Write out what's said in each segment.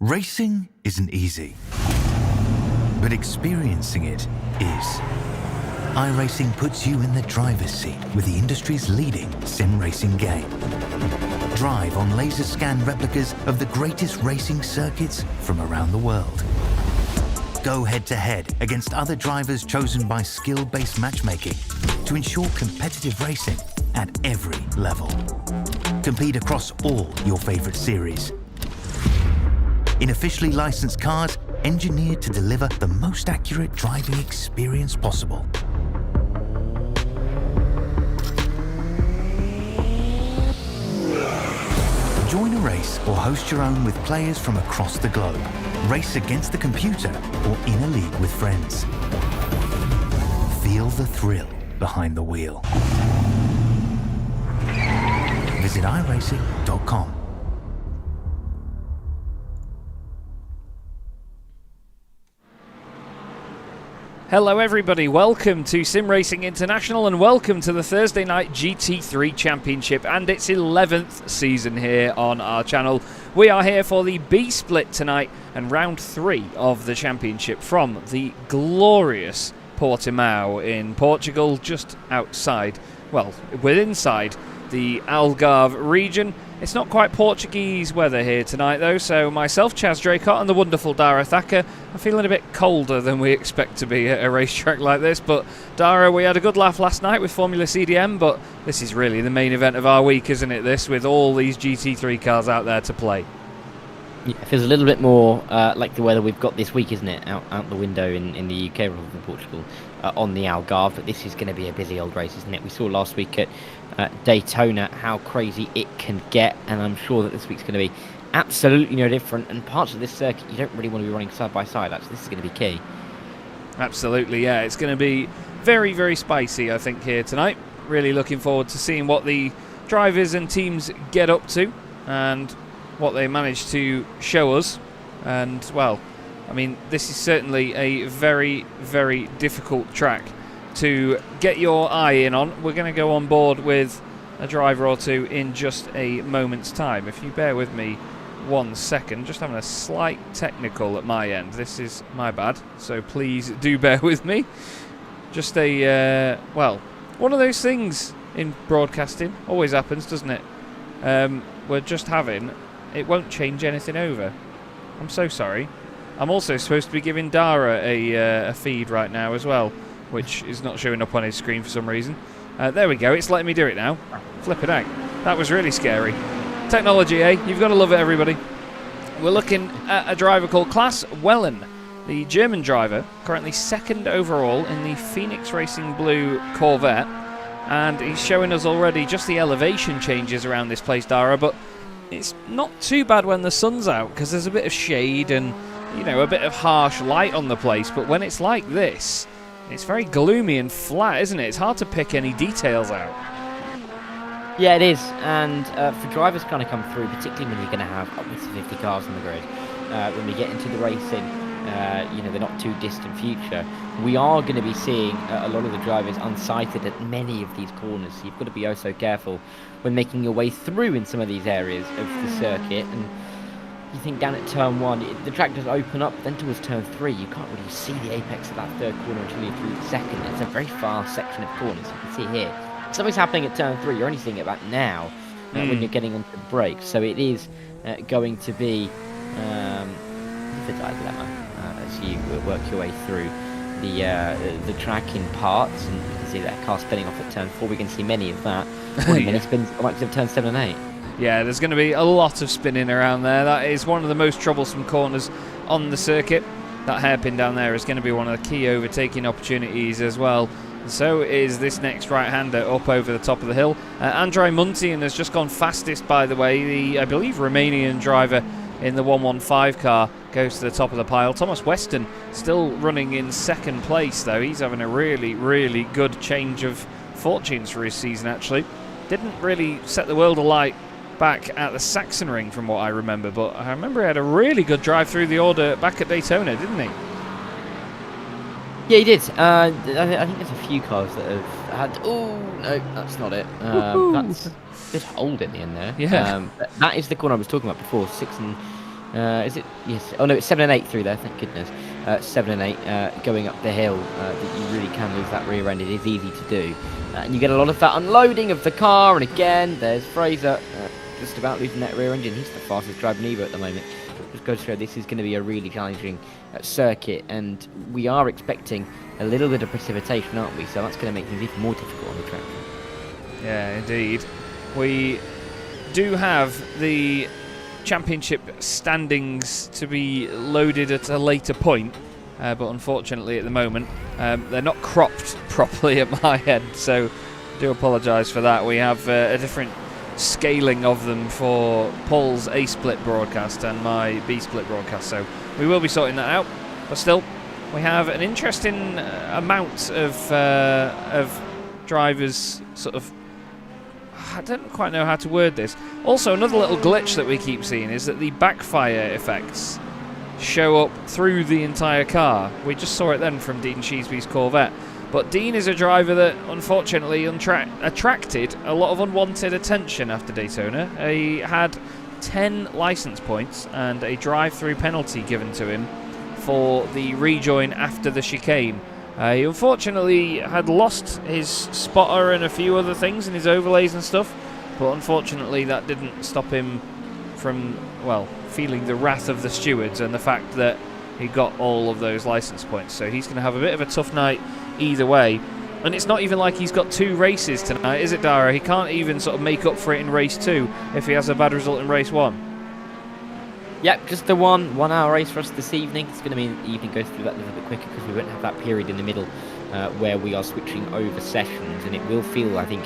Racing isn't easy, but experiencing it is. iRacing puts you in the driver's seat with the industry's leading sim racing game. Drive on laser scan replicas of the greatest racing circuits from around the world. Go head-to-head against other drivers chosen by skill-based matchmaking to ensure competitive racing at every level. Compete across all your favorite series. In officially licensed cars, engineered to deliver the most accurate driving experience possible. Join a race or host your own with players from across the globe. Race against the computer or in a league with friends. Feel the thrill behind the wheel. Visit iRacing.com. Hello everybody, welcome to SimRacing International and welcome to the Thursday night GT3 Championship and its 11th season here on our channel. We are here for the B-split tonight and round 3 of the championship from the glorious Portimão in Portugal, just outside, well, inside the Algarve region. It's not quite Portuguese weather here tonight though, so myself, Chaz Draycott, and the wonderful Dara Thacker are feeling a bit colder than we expect to be at a racetrack like this. But Dara, we had a good laugh last night with Formula CDM, but this is really the main event of our week, isn't it, this, with all these GT3 cars out there to play? Yeah, it feels a little bit more like the weather we've got this week, isn't it? Out the window in the UK rather than Portugal on the Algarve. But this is going to be a busy old race, isn't it? We saw last week at Daytona how crazy it can get, and I'm sure that this week's going to be absolutely no different. And parts of this circuit you don't really want to be running side by side. Actually, this is going to be key. Absolutely, yeah. It's going to be very, very spicy, I think, here tonight. Really looking forward to seeing what the drivers and teams get up to and what they manage to show us. And, well, I mean, this is certainly a very, very difficult track to get your eye in on. We're going to go on board with a driver or two in just a moment's time. If you bear with me 1 second, just having a slight technical at my end. This is my bad, so please do bear with me. Just a, well, one of those things in broadcasting. Always happens, doesn't it? We're just having... It won't change anything over. I'm so sorry. I'm also supposed to be giving Dara a feed right now as well, which is not showing up on his screen for some reason. There we go. It's letting me do it now. Flippin' heck. That was really scary. Technology, eh? You've got to love it, everybody. We're looking at a driver called Klaas Wellen, the German driver, currently 2nd overall in the Phoenix Racing Blue Corvette. And he's showing us already just the elevation changes around this place, Dara, but it's not too bad when the sun's out because there's a bit of shade and, you know, a bit of harsh light on the place. But when it's like this, it's very gloomy and flat, isn't it? It's hard to pick any details out. Yeah, it is. And for drivers kind of come through, particularly when you're going to have upwards of 50 cars on the grid, when we get into the racing, you know, the not too distant future, we are going to be seeing a lot of the drivers unsighted at many of these corners. So you've got to be oh so careful when making your way through in some of these areas of the circuit. And you think down at turn 1, the track does open up, then towards turn 3, you can't really see the apex of that 3rd corner until you're through the 2nd. It's a very fast section of corners, you can see here. If something's happening at turn 3, you're only seeing it about now when you're getting onto the brakes. So it is going to be a dilemma as you work your way through the track in parts. And you can see that car spinning off at turn 4. We can see many of that. Many spins at turn 7 and 8. Yeah, there's going to be a lot of spinning around there. That is one of the most troublesome corners on the circuit. That hairpin down there is going to be one of the key overtaking opportunities as well. And so is this next right-hander up over the top of the hill. Andrei Muntian has just gone fastest, by the way. The, I believe, Romanian driver in the 115 car goes to the top of the pile. Thomas Weston still running in 2nd place, though. He's having a really, really good change of fortunes for his season, actually. Didn't really set the world alight back at the Sachsenring, from what I remember, but I remember he had a really good drive through the order back at Daytona, didn't he? Yeah, he did. I think there's a few cars that have had... Oh, no, that's not it. That's a bit old in the end there. Yeah. That is the corner I was talking about before, 6 and Is it? Yes. Oh no, it's 7 and 8 through there. Thank goodness. 7 and 8 going up the hill. That you really can lose that rear end. It is easy to do, and you get a lot of that unloading of the car. And again, there's Fraser just about losing that rear engine. He's the fastest driving Evo at the moment. Just goes to show this is going to be a really challenging circuit, and we are expecting a little bit of precipitation, aren't we? So that's going to make things even more difficult on the track. Yeah, indeed. We do have the championship standings to be loaded at a later point, but unfortunately at the moment they're not cropped properly at my end, so I do apologise for that. We have a different scaling of them for Paul's A-split broadcast and my B-split broadcast, so we will be sorting that out. But still, we have an interesting amount of drivers sort of, I don't quite know how to word this. Also, another little glitch that we keep seeing is that the backfire effects show up through the entire car. We just saw it then from Dean Sheesby's Corvette. But Dean is a driver that unfortunately attracted a lot of unwanted attention after Daytona. He had 10 license points and a drive-through penalty given to him for the rejoin after the chicane. He unfortunately had lost his spotter and a few other things in his overlays and stuff, but unfortunately that didn't stop him from, well, feeling the wrath of the stewards and the fact that he got all of those license points. So he's going to have a bit of a tough night either way. And it's not even like he's got 2 races tonight, is it, Dara? He can't even sort of make up for it in race 2 if he has a bad result in race 1. Yep, just the 1 hour race for us this evening. It's going to mean the evening goes through that a little bit quicker because we won't have that period in the middle where we are switching over sessions, and it will feel, I think,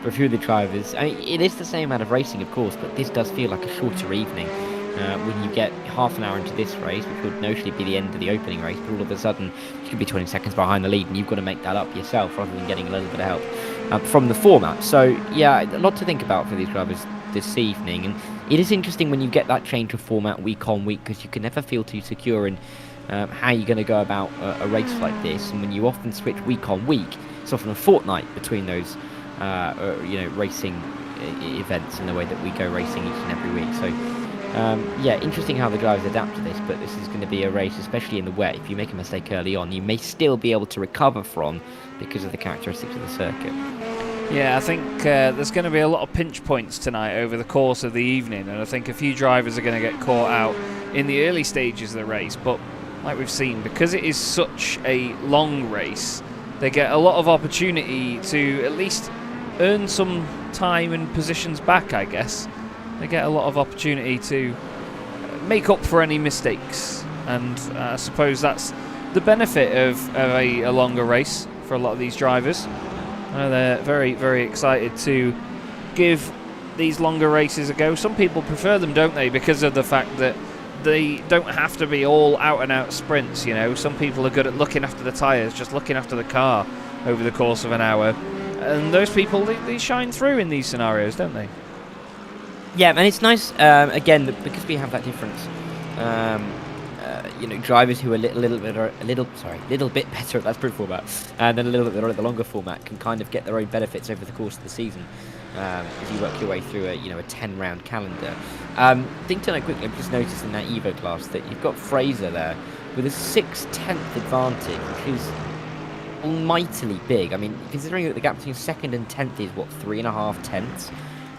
for a few of the drivers, I mean, it is the same amount of racing, of course, but this does feel like a shorter evening when you get half an hour into this race, which would notionally be the end of the opening race, but all of a sudden you could be 20 seconds behind the lead and you've got to make that up yourself rather than getting a little bit of help from the format. So yeah, a lot to think about for these drivers this evening, and it is interesting when you get that change of format week on week, because you can never feel too secure in how you're going to go about a race like this. And when you often switch week on week, it's often a fortnight between those racing events and the way that we go racing each and every week. So yeah, interesting how the drivers adapt to this, but this is going to be a race, especially in the wet. If you make a mistake early on, you may still be able to recover from because of the characteristics of the circuit. Yeah, I think there's going to be a lot of pinch points tonight over the course of the evening, and I think a few drivers are going to get caught out in the early stages of the race, but like we've seen, because it is such a long race, they get a lot of opportunity to at least earn some time and positions back, I guess. They get a lot of opportunity to make up for any mistakes, and I suppose that's the benefit of a longer race for a lot of these drivers. I know they're very, very excited to give these longer races a go. Some people prefer them, don't they, because of the fact that they don't have to be all out-and-out sprints, you know. Some people are good at looking after the tyres, just looking after the car over the course of an hour. And those people, they shine through in these scenarios, don't they? Yeah, and it's nice, again, because we have that difference. Drivers who are a little bit better at that sprint format, and then a little bit better at the longer format, can kind of get their own benefits over the course of the season as you work your way through a 10-round calendar. Think to note quickly, I've just noticed in that Evo class that you've got Fraser there with a 6/10 advantage, which is almightily big. I mean, considering that the gap between second and 10th is 3.5 tenths.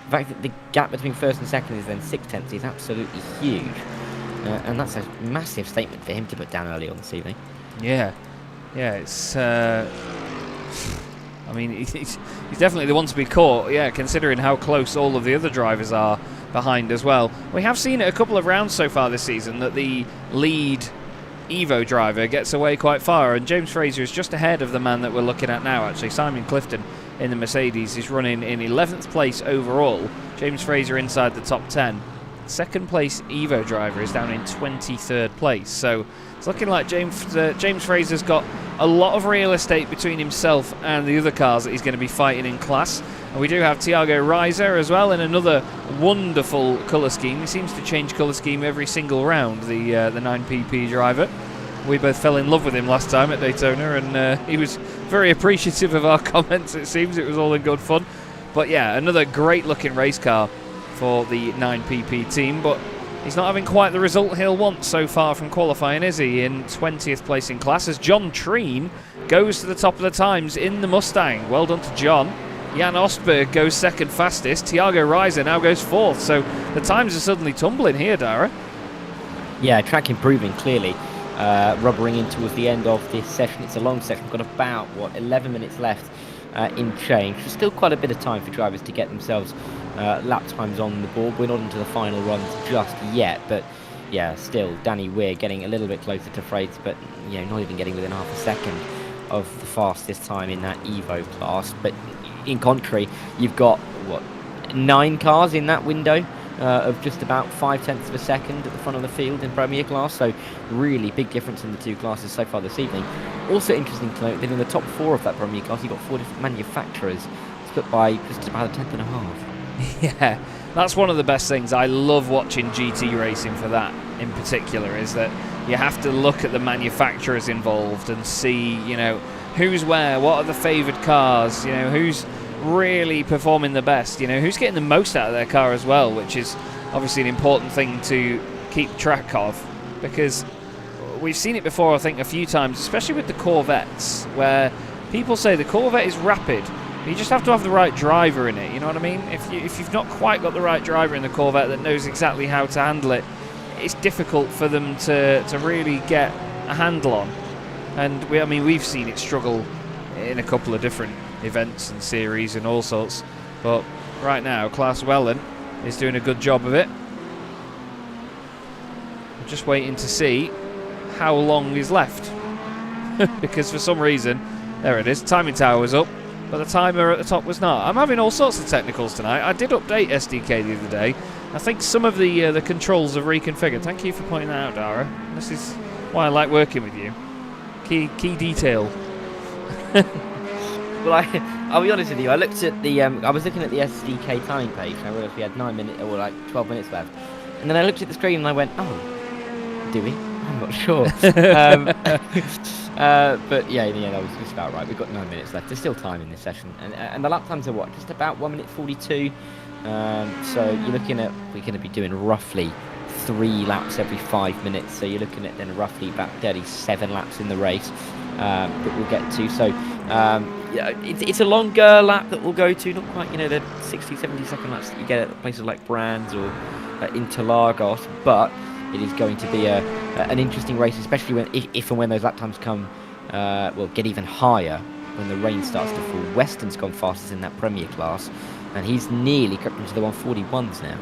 The fact that the gap between first and second is then 6 tenths is absolutely huge. And that's a massive statement for him to put down early on this evening. Yeah, it's... I mean, he's definitely the one to be caught, yeah, considering how close all of the other drivers are behind as well. We have seen it a couple of rounds so far this season that the lead Evo driver gets away quite far, and James Fraser is just ahead of the man that we're looking at now, actually. Simon Clifton in the Mercedes is running in 11th place overall. James Fraser inside the top 10. Second place Evo driver is down in 23rd place, so it's looking like James Fraser's got a lot of real estate between himself and the other cars that he's going to be fighting in class. And we do have Thiago Reiser as well in another wonderful colour scheme. He seems to change colour scheme every single round, the 9PP driver. We both fell in love with him last time at Daytona, and he was very appreciative of our comments. It seems it was all in good fun. But yeah, another great looking race car for the 9PP team, but he's not having quite the result he'll want so far from qualifying, is he? In 20th place in class, as John Treen goes to the top of the times in the Mustang. Well done to John. Jan Ostberg goes second fastest. Thiago Reiser now goes fourth. So the times are suddenly tumbling here, Dara. Yeah, track improving, clearly. Rubbering in towards the end of this session. It's a long session. We've got about, 11 minutes left in change. There's still quite a bit of time for drivers to get themselves lap times on the board. We're not into the final runs just yet, but yeah, still, Danny Weir getting a little bit closer to Freitas, but not even getting within half a second of the fastest time in that Evo class. But in contrary, you've got 9 cars in that window of just about 0.5 of a second at the front of the field in Premier class. So really big difference in the two classes so far this evening. Also interesting to note that in the top 4 of that Premier class, you've got 4 different manufacturers, split by just about a tenth and a half. Yeah, that's one of the best things. I love watching GT racing for that in particular, is that you have to look at the manufacturers involved and see, who's where, what are the favoured cars, who's really performing the best, who's getting the most out of their car as well, which is obviously an important thing to keep track of, because we've seen it before, I think, a few times, especially with the Corvettes, where people say the Corvette is rapid, but you just have to have the right driver in it, you know what I mean? If you've not quite got the right driver in the Corvette that knows exactly how to handle it, it's difficult for them to really get a handle on. And we've seen it struggle in a couple of different events and series and all sorts, but right now Klaas Wellen is doing a good job of it. I'm just waiting to see how long is left because for some reason, there it is, timing tower was up, but the timer at the top was not. I'm having all sorts of technicals tonight. I did update SDK the other day. I think some of the controls have reconfigured. Thank you for pointing that out, Dara. This is why I like working with you. Key detail. Well, I'll be honest with you. I looked at the. I was looking at the SDK timing page, and I realised we had 9 minutes or 12 minutes left. And then I looked at the screen and I went, "Oh, do we? I'm not sure." But yeah, that was just about right. We've got 9 minutes left. There's still time in this session, and the lap times are just about 1 minute 42. So you're looking at, we're going to be doing roughly 3 laps every 5 minutes. So you're looking at then roughly about 37 laps in the race that we'll get to. So it's a longer lap that we'll go to, not quite the 60-70 second laps that you get at places like Brands or Interlagos, but it is going to be an interesting race, especially if and when those lap times come, get even higher when the rain starts to fall. Weston's gone fastest in that Premier class, and he's nearly crept into the 141s now.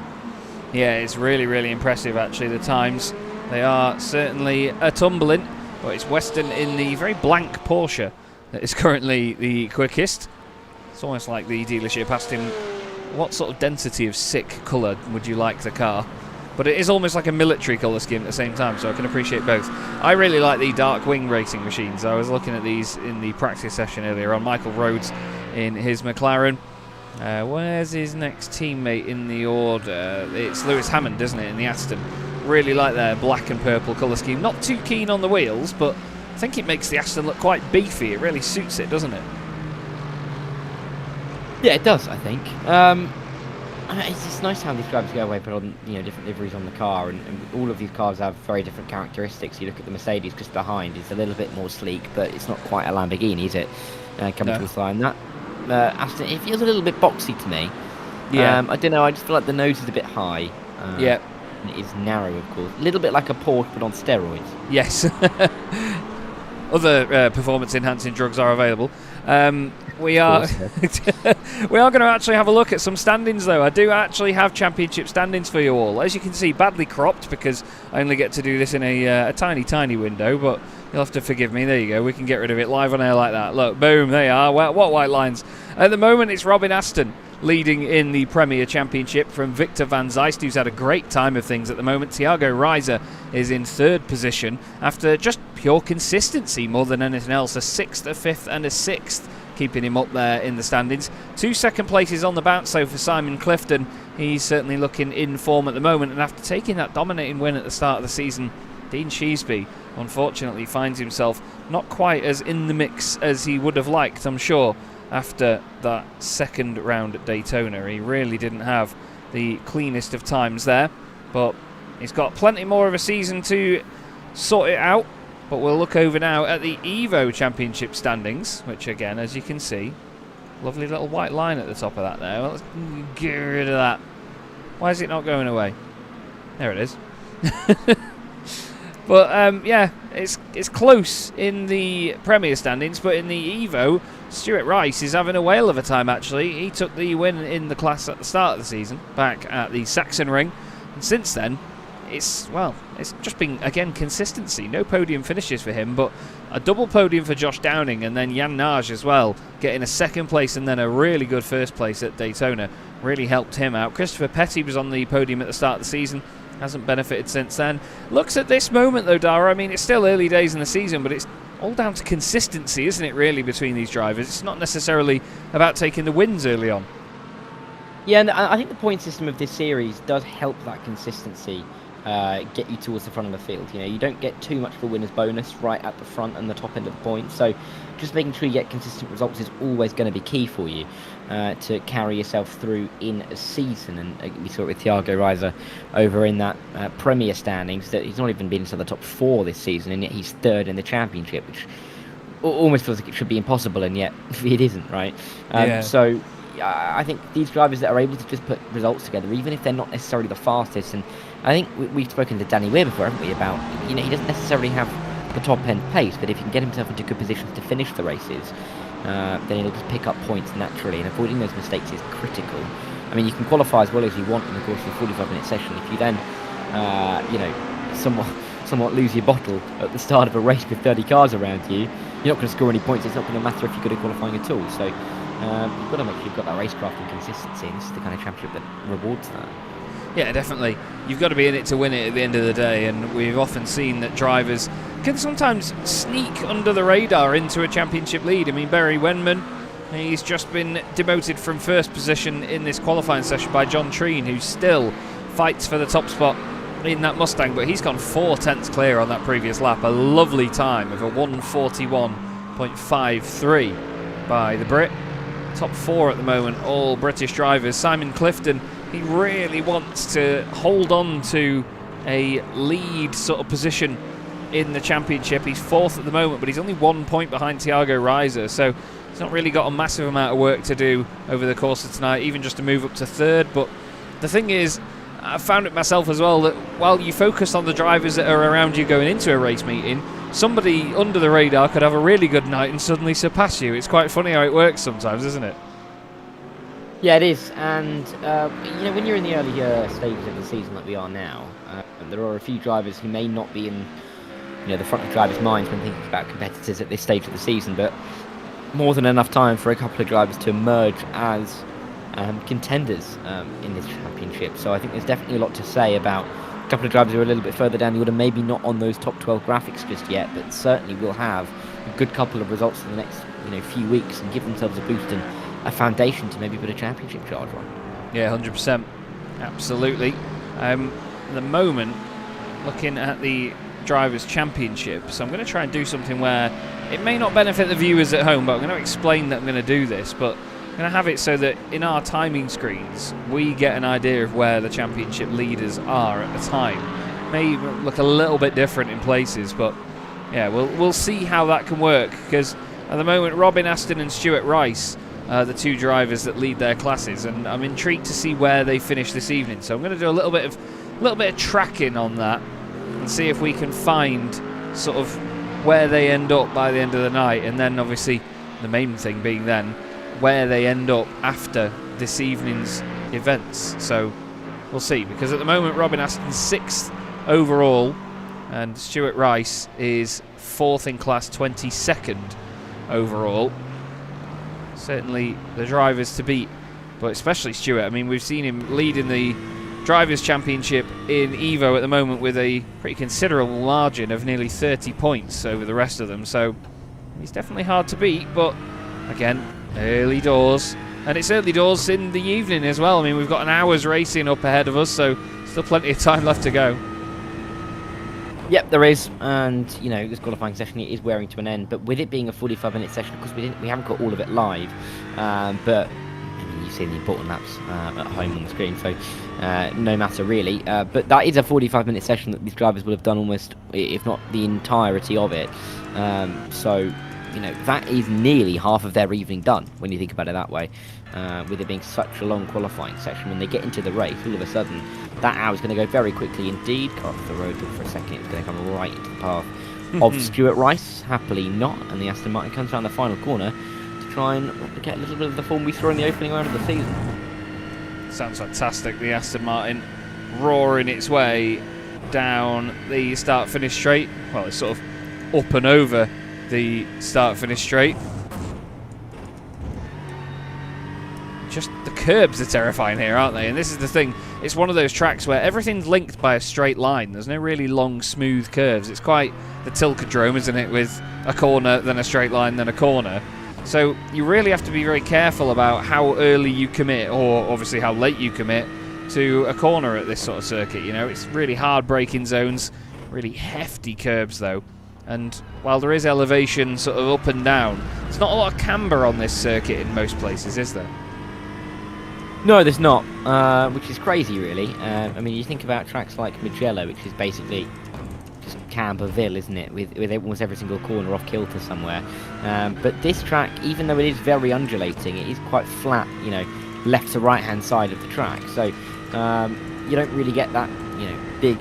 Yeah, it's really, really impressive actually, the times. They are certainly a tumbling, but it's Weston in the very blank Porsche that is currently the quickest. It's almost like the dealership asked him, what sort of density of sick colour would you like the car? But it is almost like a military colour scheme at the same time, so I can appreciate both. I really like the Dark Wing racing machines. I was looking at these in the practice session earlier on. Michael Rhodes in his McLaren. Where's his next teammate in the order? It's Lewis Hammond, isn't it, in the Aston? Really like their black and purple colour scheme. Not too keen on the wheels, but I think it makes the Aston look quite beefy. It really suits it, doesn't it? Yeah, it does, I think. It's just nice how these drivers go away, put on different liveries on the car, and all of these cars have very different characteristics. You look at the Mercedes just behind; it's a little bit more sleek, but it's not quite a Lamborghini, is it? Coming to the side, and that Aston, it feels a little bit boxy to me. Yeah. I don't know. I just feel like the nose is a bit high. Yeah. And it is narrow, of course. A little bit like a Porsche, but on steroids. Yes. Other performance-enhancing drugs are available. We are we are going to actually have a look at some standings, though. I do actually have championship standings for you all. As you can see, badly cropped because I only get to do this in a tiny, tiny window, but you'll have to forgive me. There you go. We can get rid of it live on air like that. Look, boom, there you are. What white lines. At the moment, it's Robin Aston leading in the Premier Championship from Victor Van Zeist, who's had a great time of things at the moment. Thiago Reiser is in 3rd position after just pure consistency more than anything else. A 6th, a 5th and a 6th, keeping him up there in the standings. 2 second places on the bounce, so for Simon Clifton, he's certainly looking in form at the moment. And after taking that dominating win at the start of the season, Dean Sheasby unfortunately finds himself not quite as in the mix as he would have liked, I'm sure, after that second round at Daytona. He really didn't have the cleanest of times there, but He's got plenty more of a season to sort it out, but we'll look over now at the Evo Championship standings, which again, as you can see, lovely little white line at the top of that there. Let's get rid of that. Why is it not going away? There it is. But yeah, it's close in the Premier standings, but in the Evo, Stuart Rice is having a whale of a time actually. He took the win in the class at the start of the season, back at the Sachsenring, and since then, it's just been, again, consistency. No podium finishes for him, but a double podium for Josh Downing, and then Jan Nage as well, getting a second place and then a really good first place at Daytona. Really helped him out. Christopher Petty was on the podium at the start of the season. Hasn't benefited since then. Looks at this moment though, Dara, I mean, it's still early days in the season, but it's all down to consistency, isn't it, really, between these drivers? It's not necessarily about taking the wins early on. Yeah, and I think the point system of this series does help that consistency get you towards the front of the field. You know, you don't get too much of a winner's bonus right at the front and the top end of the point, so just making sure you get consistent results is always going to be key for you to carry yourself through in a season. And we saw it with Thiago Reiser over in that Premier standings, that he's not even been into the top 4 this season, and yet he's 3rd in the championship, which almost feels like it should be impossible, and yet it isn't, right? So I think these drivers that are able to just put results together, even if they're not necessarily the fastest, and I think we've spoken to Danny Weir before, haven't we, about, you know, he doesn't necessarily have the top end pace, but if he can get himself into good positions to finish the races, then he'll just pick up points naturally, and avoiding those mistakes is critical. I mean, you can qualify as well as you want in the course of a 45-minute session. If you then, you know, somewhat lose your bottle at the start of a race with 30 cars around you, you're not going to score any points. It's not going to matter if you're good at qualifying at all. So you've got to make sure you've got that racecraft and consistency, and this is the kind of championship that rewards that. Yeah, definitely. You've got to be in it to win it at the end of the day, and we've often seen that drivers can sometimes sneak under the radar into a championship lead. I mean, Barry Wenman, he's just been demoted from first position in this qualifying session by John Treen, who still fights for the top spot in that Mustang, but he's gone 4 tenths clear on that previous lap. A lovely time of a 1:41.53 by the Brit. Top 4 at the moment, all British drivers. Simon Clifton, he really wants to hold on to a lead sort of position in the championship. He's 4th at the moment, but he's only 1 point behind Thiago Reiser, so he's not really got a massive amount of work to do over the course of tonight, even just to move up to 3rd. But the thing is, I found it myself as well, that while you focus on the drivers that are around you going into a race meeting, somebody under the radar could have a really good night and suddenly surpass you. It's quite funny how it works sometimes, isn't it? Yeah, it is. And you know, when you're in the earlier stages of the season like we are now, there are a few drivers who may not be in, you know, the front of drivers' minds when thinking about competitors at this stage of the season, but more than enough time for a couple of drivers to emerge as contenders in this championship. So I think there's definitely a lot to say about a couple of drivers who are a little bit further down the order, maybe not on those top 12 graphics just yet, but certainly will have a good couple of results in the next, you know, few weeks and give themselves a boost and a foundation to maybe put a championship charge on. Yeah, 100%. Absolutely. At the moment, looking at the Drivers' Championship, so I'm going to try and do something where it may not benefit the viewers at home, but I'm going to explain that I'm going to do this, but I'm going to have it so that in our timing screens, we get an idea of where the championship leaders are at the time. May look a little bit different in places, but yeah, we'll see how that can work, because at the moment, Robin Aston and Stuart Rice, the 2 drivers that lead their classes, and I'm intrigued to see where they finish this evening. So I'm going to do a little bit of tracking on that and see if we can find sort of where they end up by the end of the night, and then obviously the main thing being then where they end up after this evening's events. So we'll see, because at the moment Robin Aston's 6th overall and Stuart Rice is 4th in class, 22nd overall. Certainly the drivers to beat, but especially Stuart. I mean, we've seen him leading the Drivers' Championship in Evo at the moment with a pretty considerable margin of nearly 30 points over the rest of them, so he's definitely hard to beat. But again, early doors, and it's early doors in the evening as well. I mean, we've got an hour's racing up ahead of us, so still plenty of time left to go. Yep, there is, and you know, this qualifying session is wearing to an end. But with it being a 45-minute session, of course, we haven't got all of it live. But I mean, you're seeing the important laps at home on the screen, so no matter really. But that is a 45-minute session that these drivers will have done almost, if not the entirety of it. So, that is nearly half of their evening done when you think about it that way. With it being such a long qualifying section, when they get into the race, all of a sudden that hour is going to go very quickly indeed. Cut off the road for a second, it's going to come right into the path of Stuart Rice. Happily not, and the Aston Martin comes around the final corner to try and get a little bit of the form we saw in the opening round of the season. Sounds fantastic, the Aston Martin roaring its way down the start-finish straight. Well, it's sort of up and over the start-finish straight. Just the curbs are terrifying here, aren't they? And this is the thing, it's one of those tracks where everything's linked by a straight line. There's no really long, smooth curves. It's quite the Tilkedrome, isn't it, with a corner, then a straight line, then a corner. So you really have to be very careful about how early you commit, or obviously how late you commit, to a corner at this sort of circuit. It's really hard braking zones, really hefty curbs though. And while there is elevation sort of up and down, there's not a lot of camber on this circuit in most places, is there? No, there's not, which is crazy, really. I mean, you think about tracks like Mugello, which is basically just Camberville, isn't it? With almost every single corner off kilter somewhere. But this track, even though it is very undulating, it is quite flat, left to right-hand side of the track. So you don't really get that, big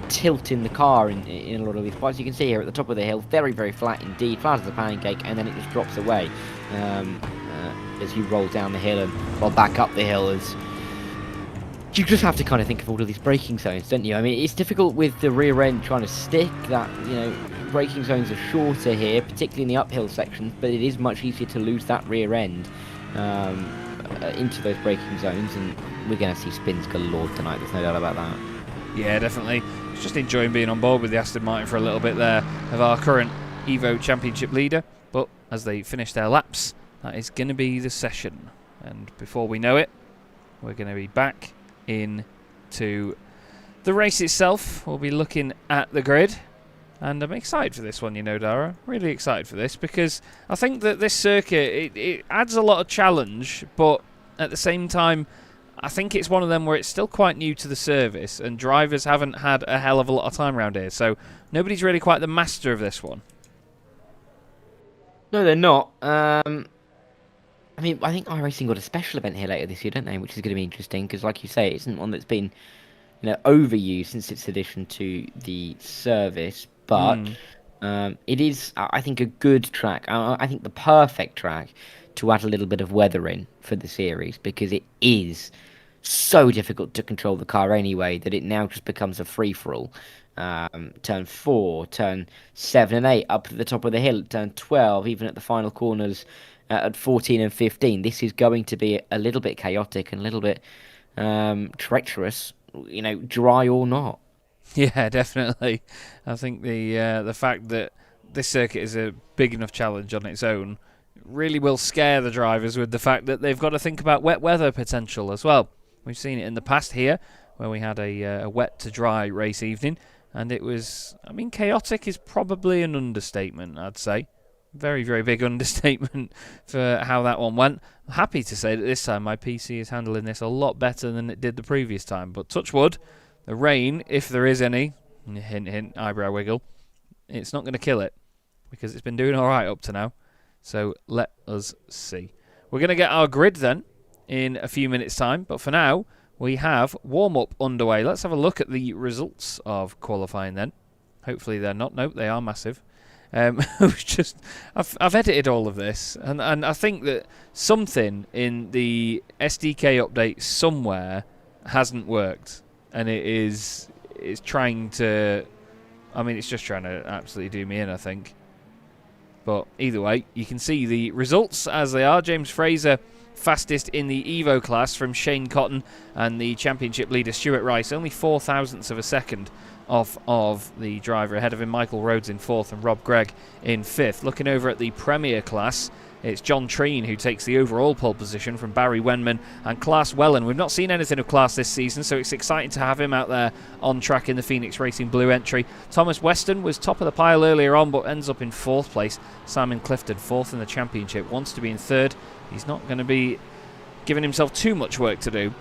tilt in the car in a lot of these spots. You can see here at the top of the hill, very, very flat indeed, flat as a pancake, and then it just drops away. As you roll down the hill and roll back up the hill, as you just have to kind of think of all of these braking zones, don't you? I mean, it's difficult with the rear end trying to stick that, braking zones are shorter here, particularly in the uphill sections, but it is much easier to lose that rear end into those braking zones, and we're going to see spins galore tonight, there's no doubt about that. Yeah, definitely. Just enjoying being on board with the Aston Martin for a little bit there of our current Evo Championship leader, but as they finish their laps, that is going to be the session, and before we know it, we're going to be back into the race itself. We'll be looking at the grid, and I'm excited for this one, Dara. Really excited for this, because I think that this circuit, it adds a lot of challenge, but at the same time, I think it's one of them where it's still quite new to the service, and drivers haven't had a hell of a lot of time around here, so nobody's really quite the master of this one. No, they're not. I mean, I think iRacing got a special event here later this year, don't they? Which is going to be interesting, because like you say, it isn't one that's been, overused since its addition to the service. But it is, I think, a good track. I think the perfect track to add a little bit of weather in for the series, because it is so difficult to control the car anyway that it now just becomes a free-for-all. Turn 4, turn 7 and 8, up to the top of the hill, turn 12, even at the final corners at 14 and 15. This is going to be a little bit chaotic and a little bit treacherous, dry or not. Yeah, definitely. I think the fact that this circuit is a big enough challenge on its own really will scare the drivers with the fact that they've got to think about wet weather potential as well. We've seen it in the past here, where we had a wet to dry race evening, and it was, chaotic is probably an understatement, I'd say. Very, very big understatement for how that one went. I'm happy to say that this time my PC is handling this a lot better than it did the previous time, but touch wood, the rain, if there is any, hint, hint, eyebrow wiggle, it's not going to kill it, because it's been doing alright up to now. So let us see. We're going to get our grid then in a few minutes' time, but for now, we have warm-up underway. Let's have a look at the results of qualifying then. Hopefully they're not. Nope, they are massive. I've edited all of this, and I think that something in the SDK update somewhere hasn't worked, and it's trying to, it's just trying to absolutely do me in, I think. But either way, you can see the results as they are. James Fraser fastest in the Evo class from Shane Cotton, and the championship leader Stuart Rice only 0.04 of a second off of the driver ahead of him. Michael Rhodes in 4th and Rob Gregg in 5th. Looking over at the Premier class, it's John Treen who takes the overall pole position from Barry Wenman and Klaas Wellen. We've not seen anything of Klaas this season, so it's exciting to have him out there on track in the Phoenix Racing Blue entry. Thomas Weston was top of the pile earlier on, but ends up in 4th place. Simon Clifton, 4th in the championship, wants to be in 3rd. He's not going to be giving himself too much work to do,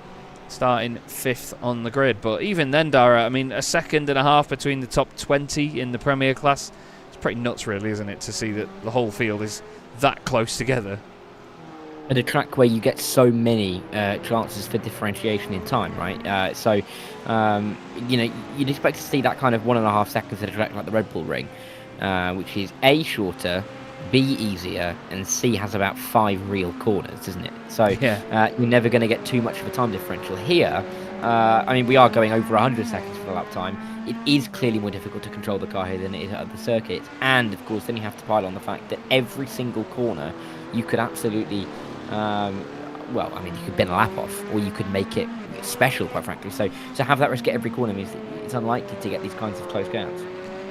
starting 5th on the grid. But even then, Dara, I mean, a second and a half between the top 20 in the Premier class. It's pretty nuts, really, isn't it, to see that the whole field is that close together. At a track where you get so many chances for differentiation in time, right? You know, you'd expect to see that kind of 1.5 seconds at a track like the Red Bull Ring, which is A, shorter, B, easier, and C, has about 5 real corners, isn't it? So yeah. You're never going to get too much of a time differential. Here, I mean, we are going over 100 seconds for the lap time. It is clearly more difficult to control the car here than it is at other circuits. And, of course, then you have to pile on the fact that every single corner you could absolutely... well, I mean, you could bin a lap off, or you could make it special, quite frankly. So have that risk at every corner means that it's unlikely to get these kinds of close gaps.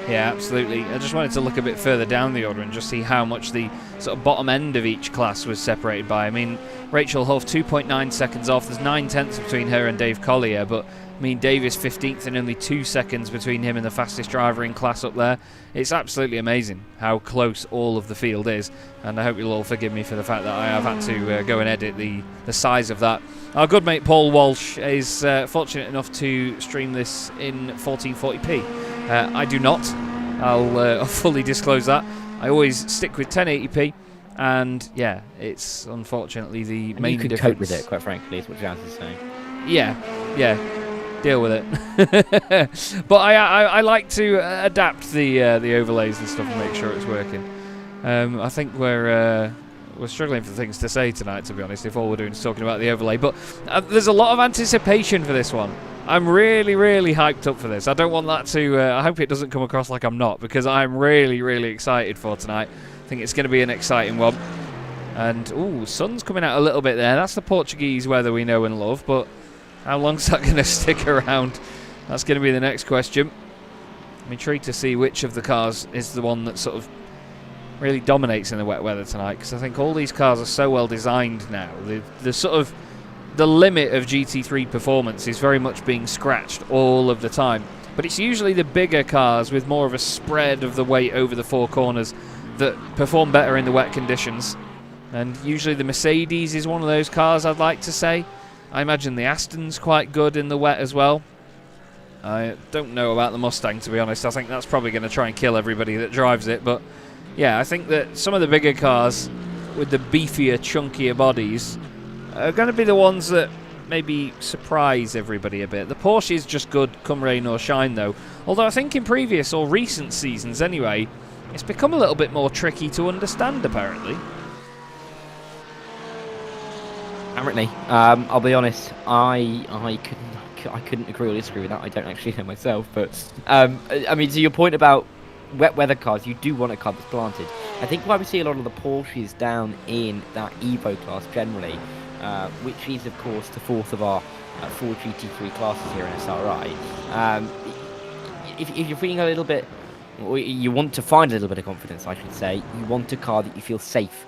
Yeah, absolutely. I just wanted to look a bit further down the order and just see how much the sort of bottom end of each class was separated by. I mean, Rachel Huff 2.9 seconds off. There's 9/10 between her and Dave Collier, but I mean, Dave is 15th and only 2 seconds between him and the fastest driver in class up there. It's absolutely amazing how close all of the field is, and I hope you'll all forgive me for the fact that I have had to go and edit the size of that. Our good mate Paul Walsh is fortunate enough to stream this in 1440p. I do not. I'll fully disclose that. I always stick with 1080p, and yeah, it's unfortunately the main you could difference. cope with it, quite frankly, is what Jazz is saying. Yeah. Deal with it. But I like to adapt the overlays and stuff and make sure it's working. I think we're struggling for things to say tonight, to be honest, if all we're doing is talking about the overlay. But there's a lot of anticipation for this one. I'm really, really hyped up for this. I don't want that to... I hope it doesn't come across like I'm not, because I'm really, really excited for tonight. I think it's going to be an exciting one. And, ooh, sun's coming out a little bit there. That's the Portuguese weather we know and love, but how long's that going to stick around? That's going to be the next question. I'm intrigued to see which of the cars is the one that sort of really dominates in the wet weather tonight, because I think all these cars are so well designed now. The sort of... the limit of GT3 performance is very much being scratched all of the time. But it's usually the bigger cars with more of a spread of the weight over the 4 corners that perform better in the wet conditions. And usually the Mercedes is one of those cars, I'd like to say. I imagine the Aston's quite good in the wet as well. I don't know about the Mustang, to be honest. I think that's probably going to try and kill everybody that drives it. But yeah, I think that some of the bigger cars with the beefier, chunkier bodies are going to be the ones that maybe surprise everybody a bit. The Porsche is just good come rain or shine, though. Although I think in previous or recent seasons anyway, it's become a little bit more tricky to understand, apparently. Apparently. I'll be honest, I couldn't agree or disagree with that. I don't actually know myself. But, I mean, to your point about wet weather cars, you do want a car that's planted. I think why we see a lot of the Porsches down in that Evo class generally, which is, of course, the 4th of our 4 GT3 classes here in SRI. If you're feeling a little bit, or you want to find a little bit of confidence, I should say, you want a car that you feel safe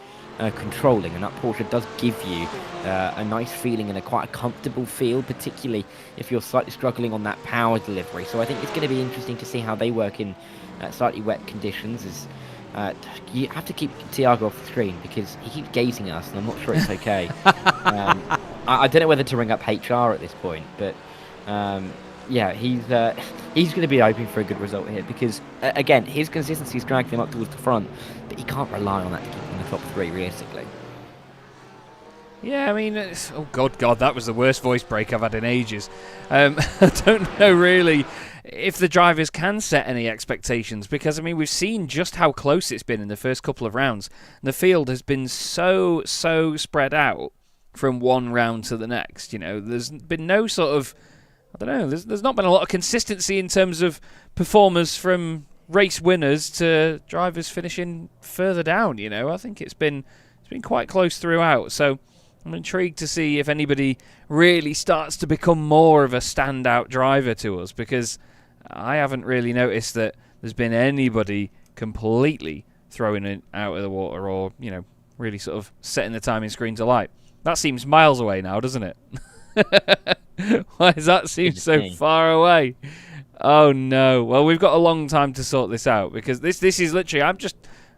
controlling, and that Porsche does give you a nice feeling and quite a comfortable feel, particularly if you're slightly struggling on that power delivery. So I think it's going to be interesting to see how they work in slightly wet conditions. You have to keep Tiago off the screen because he keeps gazing at us, and I'm not sure it's okay. I don't know whether to ring up HR at this point, but yeah, he's going to be hoping for a good result here because, again, his consistency is dragging him up towards the front, but he can't rely on that to keep him in the top 3, realistically. Yeah, I mean, oh God, that was the worst voice break I've had in ages. I don't know really if the drivers can set any expectations because, I mean, we've seen just how close it's been in the first couple of rounds. The field has been so spread out from one round to the next. You know, there's been no sort of, I don't know, there's not been a lot of consistency in terms of performers from race winners to drivers finishing further down. You know, I think it's been quite close throughout. So I'm intrigued to see if anybody really starts to become more of a standout driver to us, because I haven't really noticed that there's been anybody completely throwing it out of the water or, you know, really sort of setting the timing screens alight. That seems miles away now, doesn't it? Why does that seem so far away? Oh no. Well, we've got a long time to sort this out because this is literally,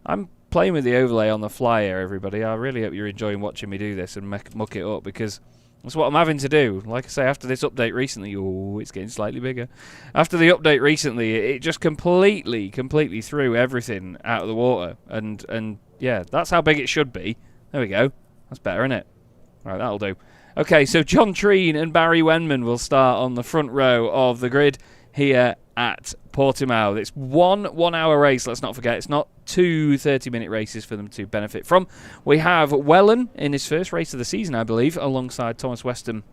I'm playing with the overlay on the fly here, everybody. I really hope you're enjoying watching me do this and muck it up, because that's what I'm having to do. Like I say, after this update recently, oh, it's getting slightly bigger. After the update recently, it just completely threw everything out of the water. And yeah, that's how big it should be. There we go. That's better, isn't it? Right, that'll do. Okay, so John Treen and Barry Wenman will start on the front row of the grid here at Portimão. It's one 1 hour race, let's not forget. It's not 2 30-minute races for them to benefit from. We have Wellen in his first race of the season, I believe, alongside Thomas Weston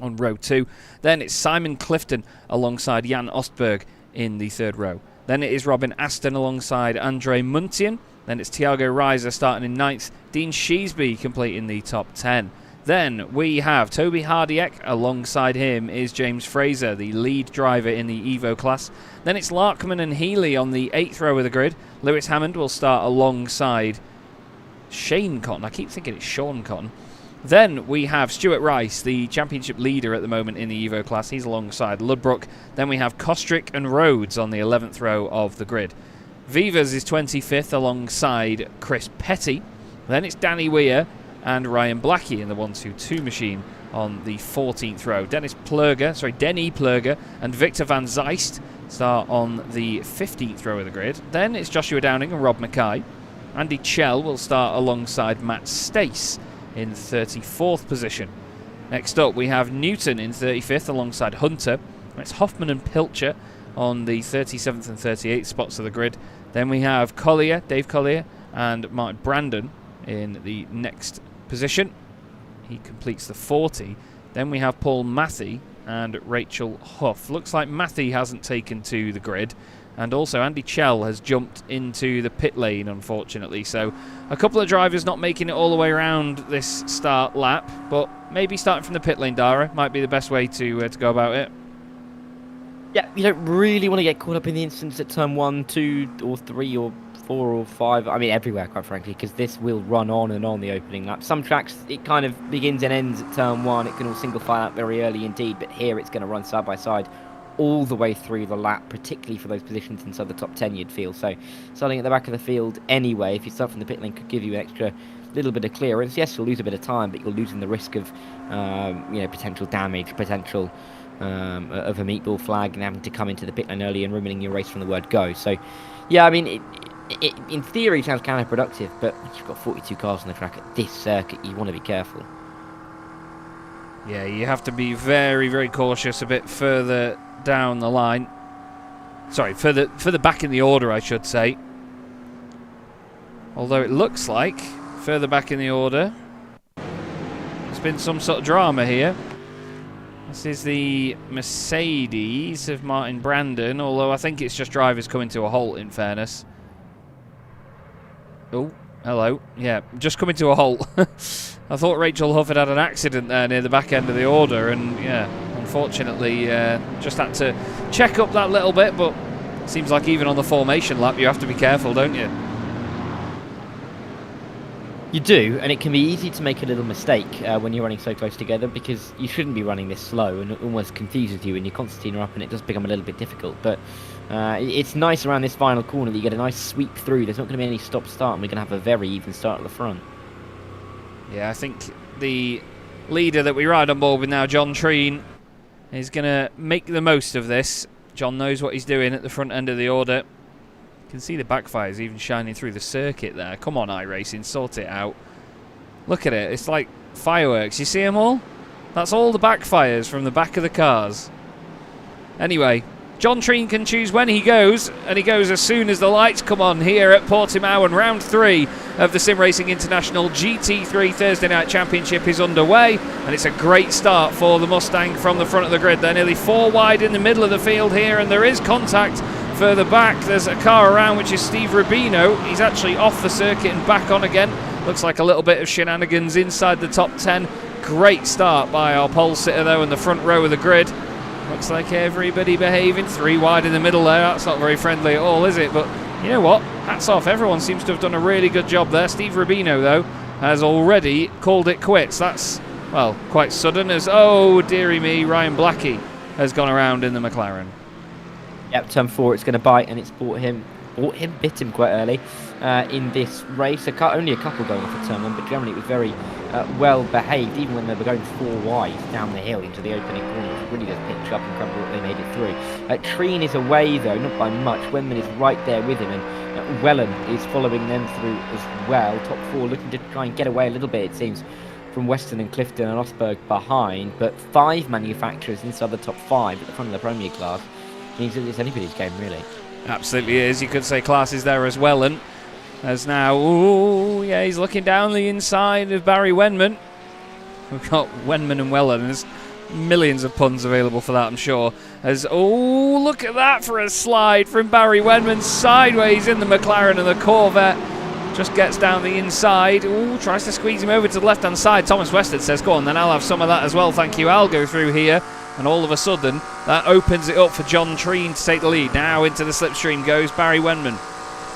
on row 2. Then it's Simon Clifton alongside Jan Ostberg in the third row. Then it is Robin Aston alongside Andre Muntian. Then it's Thiago Reiser starting in 9th. Dean Sheesby completing the top 10. Then we have Toby Hardiek. Alongside him is James Fraser, the lead driver in the Evo class. Then it's Larkman and Healy on the 8th row of the grid. Lewis Hammond will start alongside Shane Cotton. I keep thinking it's Sean Cotton. Then we have Stuart Rice, the championship leader at the moment in the Evo class. He's alongside Ludbrook. Then we have Kostrick and Rhodes on the 11th row of the grid. Vivas is 25th alongside Chris Petty. Then it's Danny Weir and Ryan Blackie in the 1-2-2 machine on the 14th row. Denny Plurger and Victor Van Zeist start on the 15th row of the grid. Then it's Joshua Downing and Rob Mackay. Andy Chell will start alongside Matt Stace in 34th position. Next up we have Newton in 35th alongside Hunter. It's Hoffman and Pilcher on the 37th and 38th spots of the grid. Then we have Dave Collier and Martin Brandon in the next position. He completes the 40. Then we have Paul Matthey and Rachel Huff. Looks like Matthey hasn't taken to the grid, and also Andy Chell has jumped into the pit lane, unfortunately. So a couple of drivers not making it all the way around this start lap, but maybe starting from the pit lane, Dara, might be the best way to go about it. Yeah, you don't really want to get caught up in the instance at turn 1, 2 or 3 or 4 or 5, I mean everywhere quite frankly, because this will run on and on the opening lap. Some tracks it kind of begins and ends at turn 1, it can all single file out very early indeed, but here it's going to run side by side all the way through the lap, particularly for those positions inside the top 10 you'd feel. So starting at the back of the field anyway, if you start from the pit lane, could give you an extra little bit of clearance. Yes, you'll lose a bit of time, but you're losing the risk of potential damage, potential of a meatball flag and having to come into the pit lane early and ruining your race from the word go. So yeah, I mean it in theory sounds counterproductive, but when you've got 42 cars on the track at this circuit, you want to be careful. Yeah, you have to be very, very cautious a bit further down the line. Sorry, further back in the order, I should say. Although it looks like further back in the order, there's been some sort of drama here. This is the Mercedes of Martin Brandon, although I think it's just drivers coming to a halt, in fairness. Oh, hello. Yeah, just coming to a halt. I thought Rachel Huff had an accident there near the back end of the order, and yeah, unfortunately just had to check up that little bit, but it seems like even on the formation lap you have to be careful, don't you? You do, and it can be easy to make a little mistake when you're running so close together, because you shouldn't be running this slow, and it almost confuses you when your concertina are up, and it does become a little bit difficult. But it's nice around this final corner that you get a nice sweep through. There's not going to be any stop-start, and we're going to have a very even start at the front. Yeah, I think the leader that we ride on board with now, John Treen, is going to make the most of this. John knows what he's doing at the front end of the order. You can see the backfires even shining through the circuit there. Come on, iRacing, sort it out. Look at it. It's like fireworks. You see them all? That's all the backfires from the back of the cars. Anyway, John Treen can choose when he goes, and he goes as soon as the lights come on here at Portimão, and round 3 of the SimRacing International GT3 Thursday Night Championship is underway, and it's a great start for the Mustang from the front of the grid. They're nearly 4 wide in the middle of the field here, and there is contact further back. There's a car around, which is Steve Rubino. He's actually off the circuit and back on again. Looks like a little bit of shenanigans inside the top 10. Great start by our pole sitter though in the front row of the grid. Looks like everybody behaving. 3 wide in the middle there. That's not very friendly at all, is it? But you know what? Hats off. Everyone seems to have done a really good job there. Steve Rubino, though, has already called it quits. That's, well, quite sudden as, oh, dearie me, Ryan Blackie has gone around in the McLaren. Yep, turn 4, it's going to bite, and it's brought him bit him quite early in this race. Only a couple going off at turn 1, but generally it was very well behaved, even when they were going 4 wide down the hill into the opening corner. It was really just pitch up and incredible that they made it through. Treen is away though, not by much. Wenman is right there with him, and Wellen is following them through as well. Top 4 looking to try and get away a little bit, it seems, from Weston and Clifton and Osberg behind, but 5 manufacturers inside the top 5 at the front of the Premier class means that it's anybody's game, really. Absolutely is. You could say class is there as well, and as now, ooh, yeah, he's looking down the inside of Barry Wenman. We've got Wenman and Wellen. There's millions of puns available for that, I'm sure. As, oh, look at that for a slide from Barry Wenman sideways in the McLaren, and the Corvette just gets down the inside. Ooh, tries to squeeze him over to the left-hand side. Thomas Weston says, go on, then I'll have some of that as well, thank you. I'll go through here. And all of a sudden, that opens it up for John Treen to take the lead. Now into the slipstream goes Barry Wenman.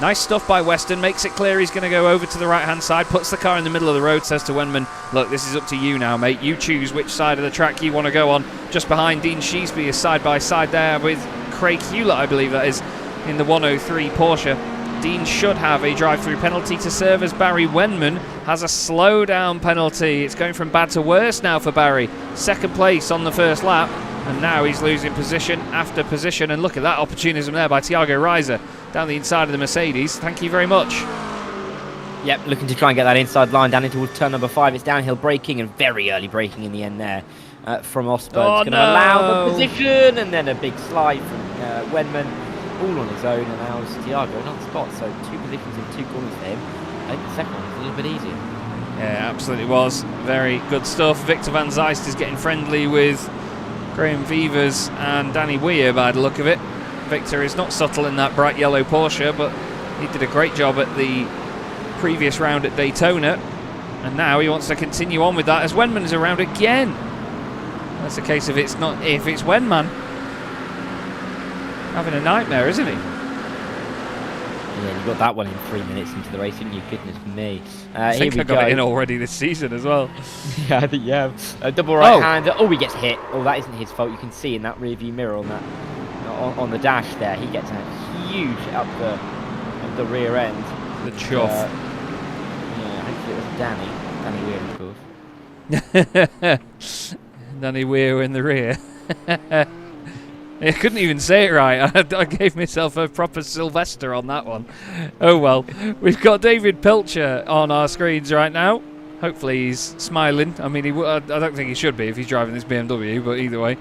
Nice stuff by Weston, makes it clear he's going to go over to the right-hand side, puts the car in the middle of the road, says to Wenman, look, this is up to you now, mate. You choose which side of the track you want to go on. Just behind Dean Sheesby is side-by-side there with Craig Hewlett, I believe that is, in the 103 Porsche. Dean should have a drive-through penalty to serve, as Barry Wenman has a slow-down penalty. It's going from bad to worse now for Barry. Second place on the first lap, and now he's losing position after position. And look at that opportunism there by Thiago Reiser down the inside of the Mercedes. Thank you very much. Yep, looking to try and get that inside line down into turn number 5. It's downhill braking, and very early braking in the end there from Osberg. Oh, it's going to allow the position, and then a big slide from Wenman, all on his own, and now it's Thiago on the spot. So 2 positions in 2 corners for him. I think the second one is a little bit easier. Yeah, absolutely was. Very good stuff. Victor Van Zeist is getting friendly with Graham Vivers and Danny Weir by the look of it. Victor is not subtle in that bright yellow Porsche, but he did a great job at the previous round at Daytona, and now he wants to continue on with that as Wenman is around again. That's a case of it's not if, it's when, man. Having a nightmare, isn't he? Yeah, you got that one in 3 minutes into the race, didn't you? Goodness me. I think I got it in already this season as well. Yeah, I think you have. A double right-hander. Oh, he gets hit. Oh, that isn't his fault. You can see in that rear-view mirror on that on the dash there. He gets a huge up the rear end. The chuff. Yeah, hopefully it was Danny Weir, of course. Danny Weir in the rear. I couldn't even say it right. I gave myself a proper Sylvester on that one. Oh well. We've got David Pilcher on our screens right now. Hopefully he's smiling. I mean, I don't think he should be if he's driving this BMW, but either way.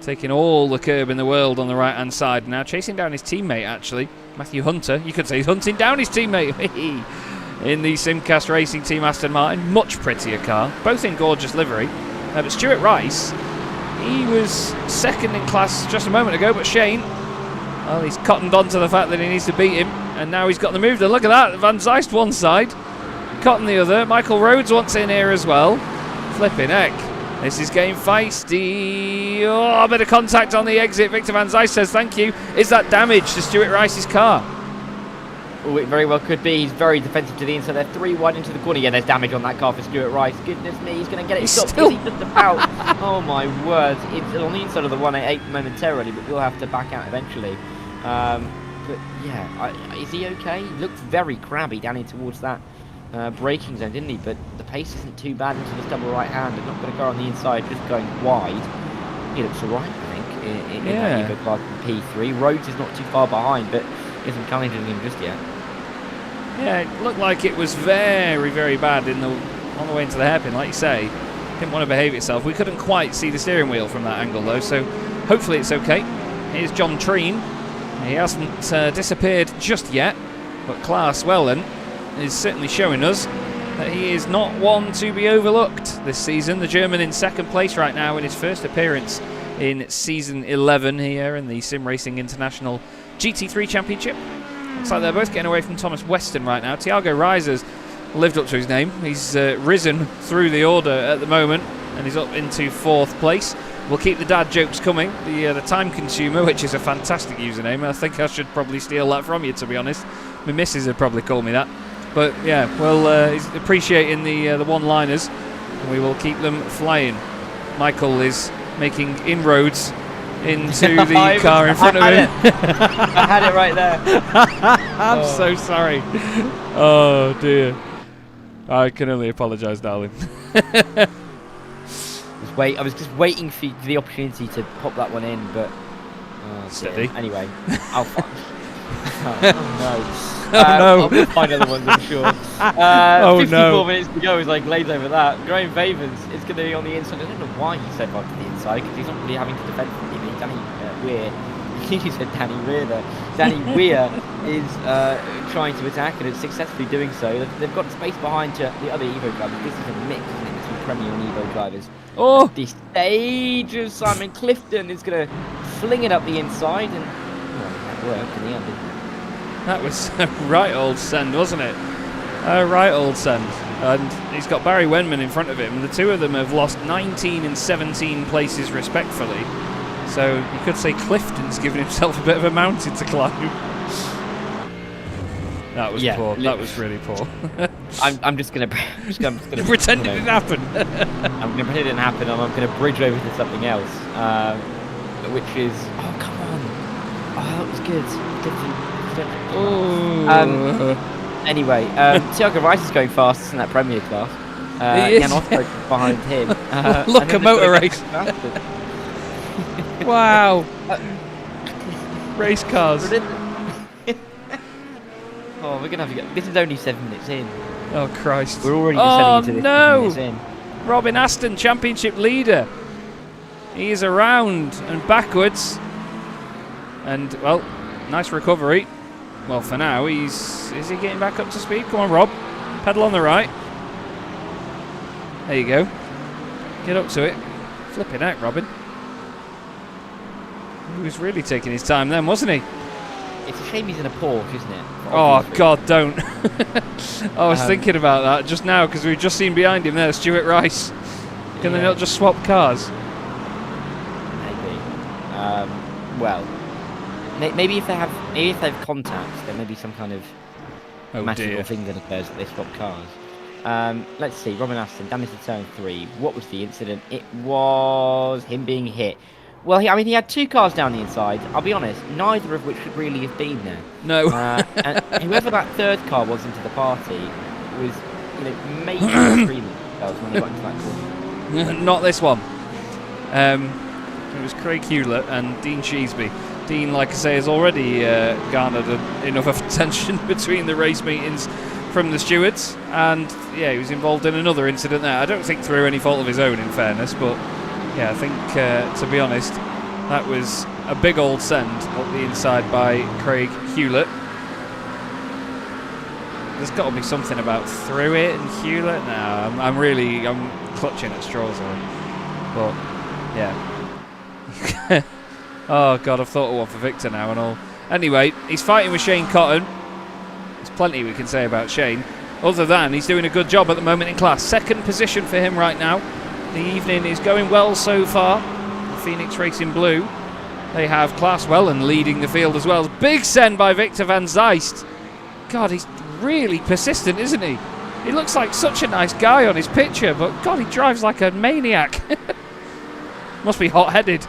Taking all the curb in the world on the right-hand side now. Chasing down his teammate, actually. Matthew Hunter. You could say he's hunting down his teammate. In the Simcast Racing Team Aston Martin. Much prettier car. Both in gorgeous livery. But Stuart Rice, he was second in class just a moment ago, but Shane, well, he's cottoned on to the fact that he needs to beat him, and now he's got the move done. Look at that. Van Zeist one side, Cotton the other. Michael Rhodes wants in here as well. Flipping heck. This is getting feisty. Oh, a bit of contact on the exit. Victor Van Zeist says thank you. Is that damage to Stuart Rice's car? Oh, it very well could be. He's very defensive to the inside. They're 3 wide into the corner. Yeah, there's damage on that car for Stuart Rice. Goodness me, he's going to get it stopped. He just about. Oh my word. It's on the inside of the 188 momentarily, but we'll have to back out eventually. But yeah, is he okay? He looked very crabby down in towards that braking zone, didn't he? But the pace isn't too bad into this double right hand. Not going to go on the inside, just going wide. He looks alright, I think, in that Evo class in P3. Rhodes is not too far behind, but isn't challenging him just yet. Yeah, it looked like it was very, very bad on the way into the hairpin, like you say. Didn't want to behave itself. We couldn't quite see the steering wheel from that angle, though, so hopefully it's okay. Here's John Treen. He hasn't disappeared just yet, but Klaas Wellen is certainly showing us that he is not one to be overlooked this season. The German in second place right now in his first appearance in season 11 here in the SimRacing International GT3 Championship. Looks like they're both getting away from Thomas Weston right now. Thiago Reiser's lived up to his name. He's risen through the order at the moment, and he's up into 4th place. We'll keep the dad jokes coming. The time consumer, which is a fantastic username. I think I should probably steal that from you, to be honest. My missus would probably call me that. But yeah, well, he's appreciating the one-liners, and we will keep them flying. Michael is making inroads into the car in front of him. I had it right there. I'm so sorry. Oh dear. I can only apologise, darling. I was just waiting for the opportunity to pop that one in, but steady. Dear. Anyway, I'll find. Oh no! I'll find other ones, I'm sure. 54 minutes to go as I glaze over that. Graham Favens is going to be on the inside. I don't know why he said on to the inside, because he's not really having to defend from him. Danny Weir. He said Danny Weir there. Danny Weir is trying to attack and is successfully doing so. They've got space behind the other Evo drivers. This is a mix, isn't it, between Premier and Evo drivers. Oh! At the stage of Simon Clifton is going to fling it up the inside, and that worked in the end. That was a right old send, wasn't it? A right old send. And he's got Barry Wenman in front of him. The two of them have lost 19 and 17 places respectfully. So you could say Clifton's given himself a bit of a mountain to climb. That was poor. That was really poor. I'm just gonna pretend it didn't happen. I'm gonna pretend it didn't happen, and I'm gonna bridge over to something else, which is come on. That was good. Anyway, Thiago Rice is going fastest in that Premier class. Jan Otto behind him. Look, a motor race. Wow. Race cars. Oh, we're gonna have to go. This is only 7 minutes in. Oh Christ! We're already descending into this 7 minutes in. Robin Aston, championship leader. He is around and backwards. And well, nice recovery. Well, for now, is he getting back up to speed? Come on, Rob. Pedal on the right. There you go. Get up to it. Flipping out, Robin. He was really taking his time then, wasn't he? It's a shame he's in a Porsche, isn't it? Oh, God, don't. I was thinking about that just now, because we've just seen behind him there, Stuart Rice. Can they not just swap cars? Maybe. Well, maybe if they have contacts, there may be some kind of magical thing that occurs that they swap cars. Let's see, Robin Aston, damage to turn 3. What was the incident? It was him being hit. Well, he had two cars down the inside. I'll be honest, neither of which should really have been there. No. And whoever that third car was into the party was, major screaming when they got into that corner. Not this one. It was Craig Hewlett and Dean Sheesby. Dean, like I say, has already garnered enough of attention between the race meetings from the stewards, and he was involved in another incident there. I don't think through any fault of his own, in fairness, but I think to be honest, that was a big old send up the inside by Craig Hewlett. There's got to be something about through it and Hewlett. No, I'm clutching at straws on it. But yeah. Oh God, I've thought of one for Victor now and all. Anyway, he's fighting with Shane Cotton. There's plenty we can say about Shane, other than he's doing a good job at the moment in class. Second position for him right now. The evening is going well so far. Phoenix Racing Blue, they have Klaas Wellen leading the field as well. Big send by Victor van Zeist. God, he's really persistent, isn't he? He looks like such a nice guy on his picture, but God, he drives like a maniac. Must be hot-headed.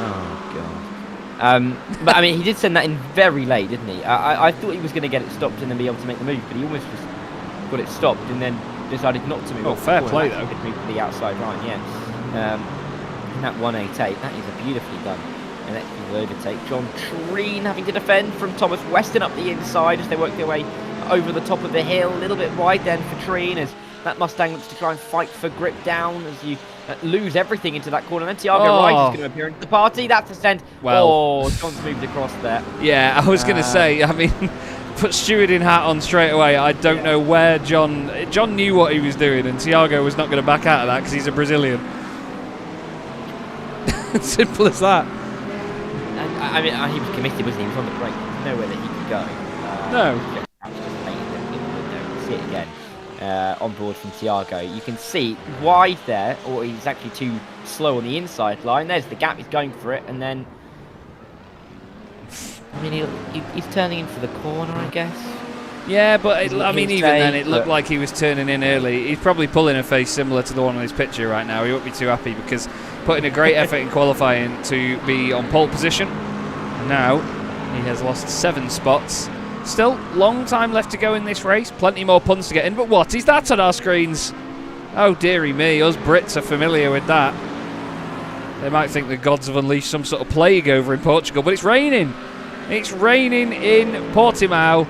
Oh, God. But, I mean, he did send that in very late, didn't he? I thought he was going to get it stopped and then be able to make the move, but he almost just got it stopped and then decided not to move. Oh, fair play, though. Move to the outside line, yeah. And that 188, that is beautifully done. And that's the overtake. John Treen having to defend from Thomas Weston up the inside as they work their way over the top of the hill. A little bit wide then for Treen as that Mustang looks to try and fight for grip down as you lose everything into that corner. And then Thiago Wright is going to appear into the party. That's a send. Well, John's moved across there. Yeah, I was going to say, I mean, put stewarding hat on straight away. I don't know where John knew what he was doing, and Thiago was not going to back out of that because he's a Brazilian. Simple as that. And, I mean, he was committed, wasn't he? He was on the brake. There's nowhere that he could go. No. See it again. On board from Thiago. You can see wide there, or he's actually too slow on the inside line. There's the gap. He's going for it, and then I mean, he's turning into the corner, I guess. Yeah, but I mean, even then, it but looked like he was turning in early. He's probably pulling a face similar to the one on his picture right now. He won't be too happy because putting a great effort in qualifying to be on pole position. And now he has lost 7 spots. Still, long time left to go in this race. Plenty more punts to get in. But what is that on our screens? Oh, dearie me. Us Brits are familiar with that. They might think the gods have unleashed some sort of plague over in Portugal, but it's raining. It's raining in Portimão.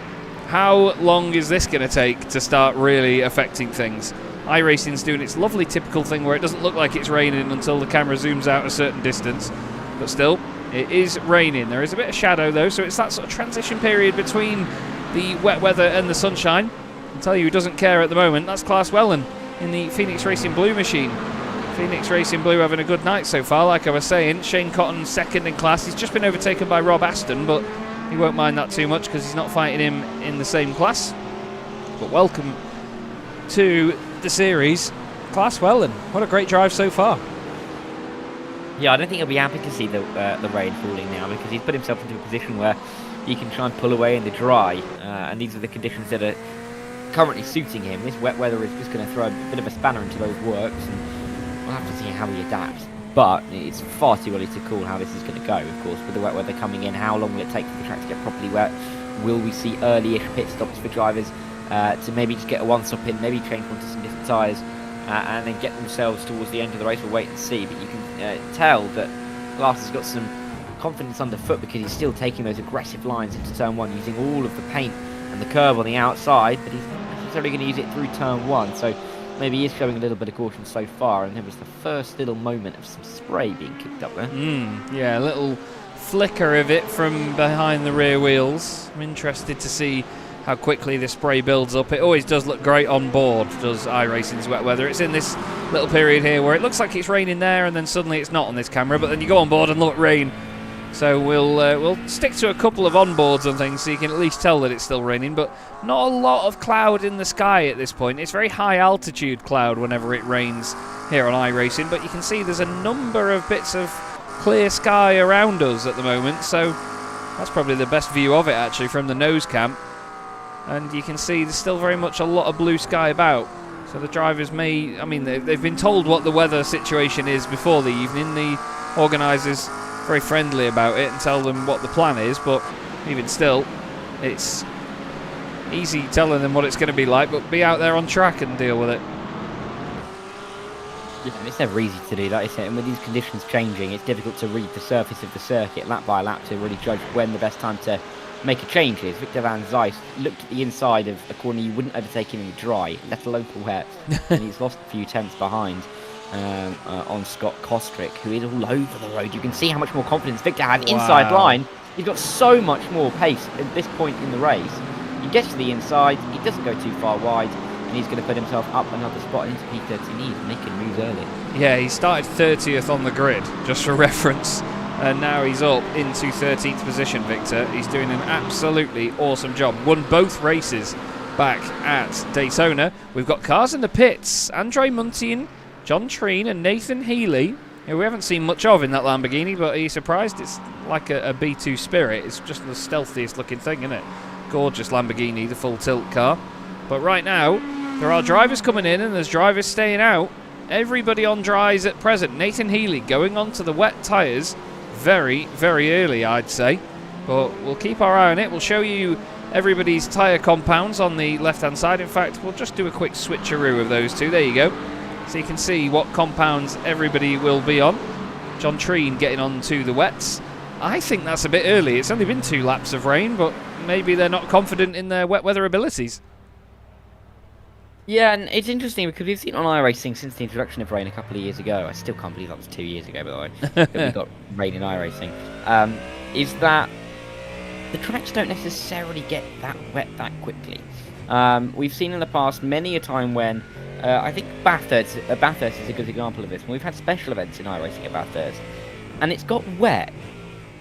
How long is this going to take to start really affecting things? iRacing's doing its lovely typical thing where it doesn't look like it's raining until the camera zooms out a certain distance. But still, it is raining. There is a bit of shadow though, so it's that sort of transition period between the wet weather and the sunshine. I'll tell you who doesn't care at the moment. That's Klaas Wellen in the Phoenix Racing Blue machine. Phoenix Racing Blue having a good night so far, like I was saying. Shane Cotton second in class. He's just been overtaken by Rob Aston, but he won't mind that too much because he's not fighting him in the same class. But welcome to the series, Klaas Wellen. What a great drive so far. Yeah, I don't think he'll be happy to see the rain falling now because he's put himself into a position where he can try and pull away in the dry, and these are the conditions that are currently suiting him. This wet weather is just going to throw a bit of a spanner into those works, and we'll have to see how he adapts. But it's far too early to call how this is going to go, of course, with the wet weather coming in. How long will it take for the track to get properly wet? Will we see early-ish pit stops for drivers to maybe just get a one-stop in, maybe change onto some different tyres, and then get themselves towards the end of the race? We'll wait and see. But you can tell that Klaas has got some confidence underfoot because he's still taking those aggressive lines into turn 1, using all of the paint and the curb on the outside, but he's not necessarily going to use it through turn 1. So maybe he is showing a little bit of caution so far, and there was the first little moment of some spray being kicked up there. Yeah, a little flicker of it from behind the rear wheels. I'm interested to see how quickly the spray builds up. It always does look great on board, does iRacing's wet weather. It's in this little period here where it looks like it's raining there, and then suddenly it's not on this camera, but then you go on board and look, rain. So we'll stick to a couple of onboards and things so you can at least tell that it's still raining, but not a lot of cloud in the sky at this point. It's very high altitude cloud whenever it rains here on iRacing, but you can see there's a number of bits of clear sky around us at the moment, so that's probably the best view of it actually from the nose cam. And you can see there's still very much a lot of blue sky about. So the drivers may, I mean, they've been told what the weather situation is before the evening. The organisers very friendly about it and tell them what the plan is, but even still, it's easy telling them what it's going to be like, but be out there on track and deal with it. Yeah, it's never easy to do that, is it? And with these conditions changing, it's difficult to read the surface of the circuit lap by lap to really judge when the best time to make a change is. Victor Van Zijs looked at the inside of a corner you wouldn't overtake him in the dry, let alone for wet, and he's lost a few tenths behind on Scott Kostrick, who is all over the road. You can see how much more confidence Victor had inside line. He's got so much more pace at this point in the race. He gets to the inside, he doesn't go too far wide, and he's going to put himself up another spot into P13. He's making moves early. Yeah, he started 30th on the grid, just for reference, and now he's up into 13th position, Victor. He's doing an absolutely awesome job. Won both races back at Daytona. We've got cars in the pits. Andre Muntean, John Treen and Nathan Healy, who we haven't seen much of in that Lamborghini, but are you surprised? It's like a B2 Spirit. It's just the stealthiest looking thing, isn't it? Gorgeous Lamborghini, the full tilt car. But right now, there are drivers coming in and there's drivers staying out. Everybody on dries at present. Nathan Healy going onto the wet tyres very, very early, I'd say. But we'll keep our eye on it. We'll show you everybody's tyre compounds on the left-hand side. In fact, we'll just do a quick switcheroo of those two. There you go. So you can see what compounds everybody will be on. John Treen getting on to the wets. I think that's a bit early. It's only been 2 laps of rain, but maybe they're not confident in their wet weather abilities. Yeah, and it's interesting because we've seen on iRacing since the introduction of rain a couple of years ago. I still can't believe that was 2 years ago, by the way, that we got rain in iRacing. Is that the tracks don't necessarily get that wet that quickly. We've seen in the past many a time when I think Bathurst is a good example of this. We've had special events in iRacing at Bathurst, and it's got wet,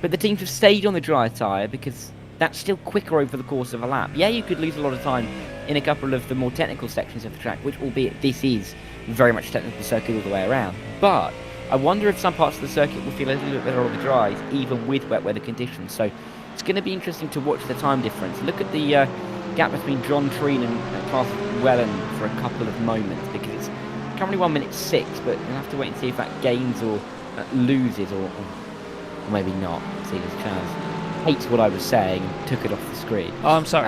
but the teams have stayed on the dry tyre because that's still quicker over the course of a lap. Yeah, you could lose a lot of time in a couple of the more technical sections of the track, which, albeit this is very much technical circuit all the way around, but I wonder if some parts of the circuit will feel a little bit better on the dries, even with wet weather conditions. So it's going to be interesting to watch the time difference. Look at the gap between John Treen and Klaas Wellen for a couple of moments, because it's currently 1:06, but we'll have to wait and see if that gains or loses, or maybe not. See, this Chaz hates what I was saying and took it off the screen. Oh, I'm sorry.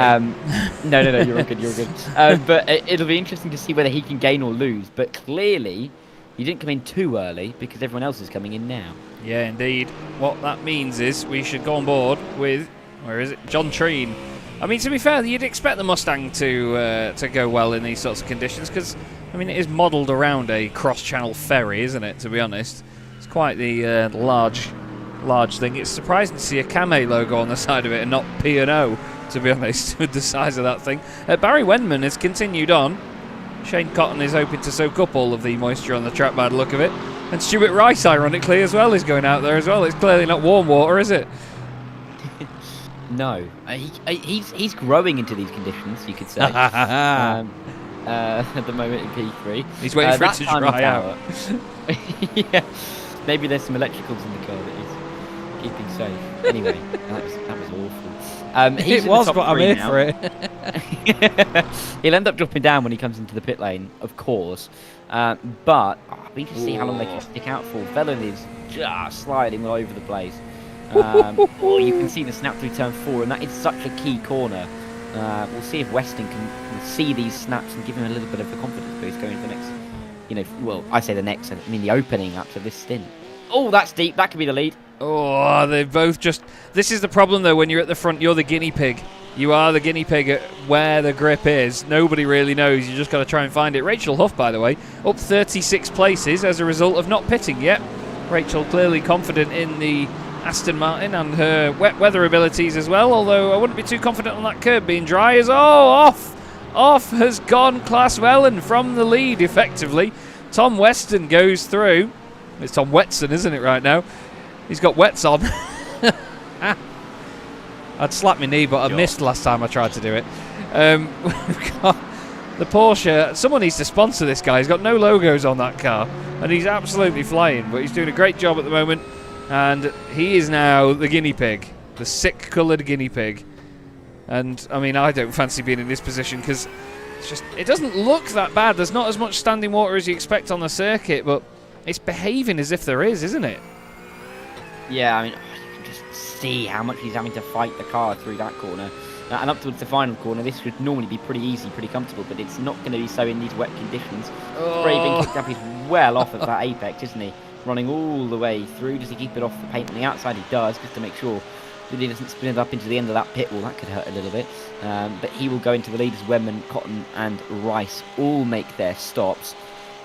No, you're all good, you're all good. But it'll be interesting to see whether he can gain or lose. But clearly, he didn't come in too early because everyone else is coming in now. Yeah, indeed. What that means is we should go on board with, where is it? John Treen. I mean, to be fair, you'd expect the Mustang to go well in these sorts of conditions because, I mean, it is modelled around a cross-channel ferry, isn't it, to be honest? It's quite the large thing. It's surprising to see a Kame logo on the side of it and not P&O, to be honest, with the size of that thing. Barry Wendman has continued on. Shane Cotton is hoping to soak up all of the moisture on the track by the look of it. And Stuart Rice, ironically, as well, is going out there as well. It's clearly not warm water, is it? No. He's growing into these conditions, you could say. At the moment in P3. He's waiting for it to dry out. Yeah. Maybe there's some electricals in the car that he's keeping safe. Anyway, that was awful. It was, but I'm here for it. He'll end up dropping down when he comes into the pit lane, of course. But we can see how long they can stick out for. Velen is just sliding all over the place. You can see the snap through turn 4, and that is such a key corner. We'll see if Weston can see these snaps and give him a little bit of the confidence boost going to the next. Well, I say the next, I mean the opening up to this stint. Oh, that's deep. That could be the lead. Oh, they both just... This is the problem, though, when you're at the front, you're the guinea pig. You are the guinea pig at where the grip is. Nobody really knows. You just got to try and find it. Rachel Huff, by the way, up 36 places as a result of not pitting yet. Rachel clearly confident in the Aston Martin and her wet weather abilities as well, although I wouldn't be too confident on that curb being dry. Off has gone Klaas Wellen from the lead, effectively. Tom Weston goes through. It's Tom Wetson, isn't it, right now? He's got wets on. I'd slap my knee, but I missed last time I tried to do it. We've got the Porsche. Someone needs to sponsor this guy. He's got no logos on that car, and he's absolutely flying, but he's doing a great job at the moment, and he is now the guinea pig, the sick-coloured guinea pig. And, I mean, I don't fancy being in this position because it doesn't look that bad. There's not as much standing water as you expect on the circuit, but it's behaving as if there is, isn't it? Yeah, I mean, you can just see how much he's having to fight the car through that corner. And up towards the final corner, this would normally be pretty easy, pretty comfortable, but it's not going to be so in these wet conditions. Brave being kicked up, he's well off of that apex, isn't he? Running all the way through. Does he keep it off the paint on the outside? He does, just to make sure that he doesn't spin it up into the end of that pit wall. That could hurt a little bit. But he will go into the lead as Wemman, Cotton and Rice all make their stops.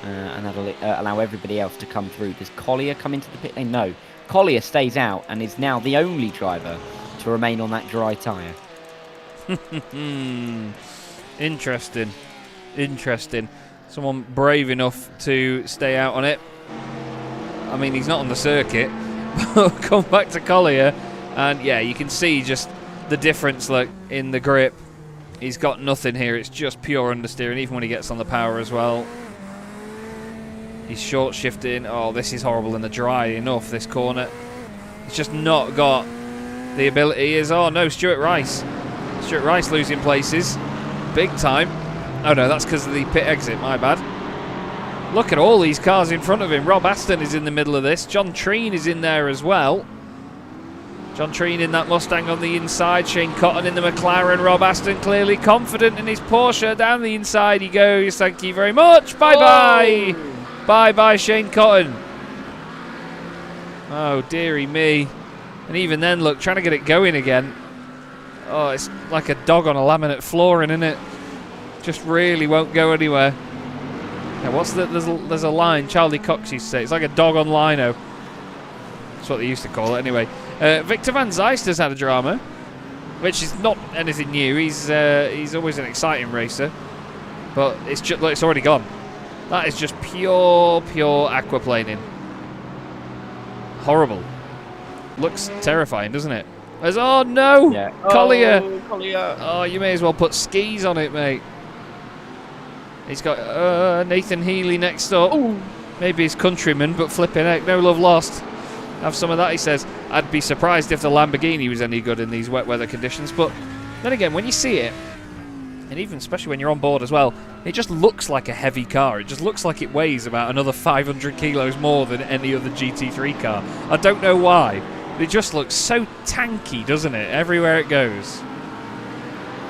And that'll allow everybody else to come through. Does Collier come into the pit lane? No. Collier stays out and is now the only driver to remain on that dry tyre. Interesting. Someone brave enough to stay out on it. I mean, he's not on the circuit. But come back to Collier, and yeah, you can see just the difference, like, in the grip. He's got nothing here. It's just pure understeering, even when he gets on the power as well. He's short shifting. Oh, this is horrible in the dry enough, this corner. He's just not got the ability. Oh no, Stuart Rice. Stuart Rice losing places. Big time. Oh no, that's because of the pit exit, my bad. Look at all these cars in front of him. Rob Aston is in the middle of this. John Treen is in there as well. John Treen in that Mustang on the inside. Shane Cotton in the McLaren. Rob Aston clearly confident in his Porsche. Down the inside he goes. Thank you very much. Bye-bye. Oh. Bye-bye, Shane Cotton. Oh, dearie me. And even then, look, trying to get it going again. Oh, it's like a dog on a laminate flooring, isn't it? Just really won't go anywhere. Now, there's a line, Charlie Cox used to say. It's like a dog on lino. That's what they used to call it, anyway. Victor Van Zijst has had a drama, which is not anything new. He's always an exciting racer. But it's just, look, it's already gone. That is just pure aquaplaning. Horrible. Looks terrifying, doesn't it? Oh no! Yeah. Collier! Oh, Collier! Oh, you may as well put skis on it, mate. He's got Nathan Healy next up. Ooh. Maybe his countryman, but flipping heck, no love lost. Have some of that, he says. I'd be surprised if the Lamborghini was any good in these wet weather conditions, but then again, when you see it, and even especially when you're on board as well, it just looks like a heavy car. It just looks like it weighs about another 500 kilos more than any other GT3 car. I don't know why. It just looks so tanky, doesn't it, everywhere it goes?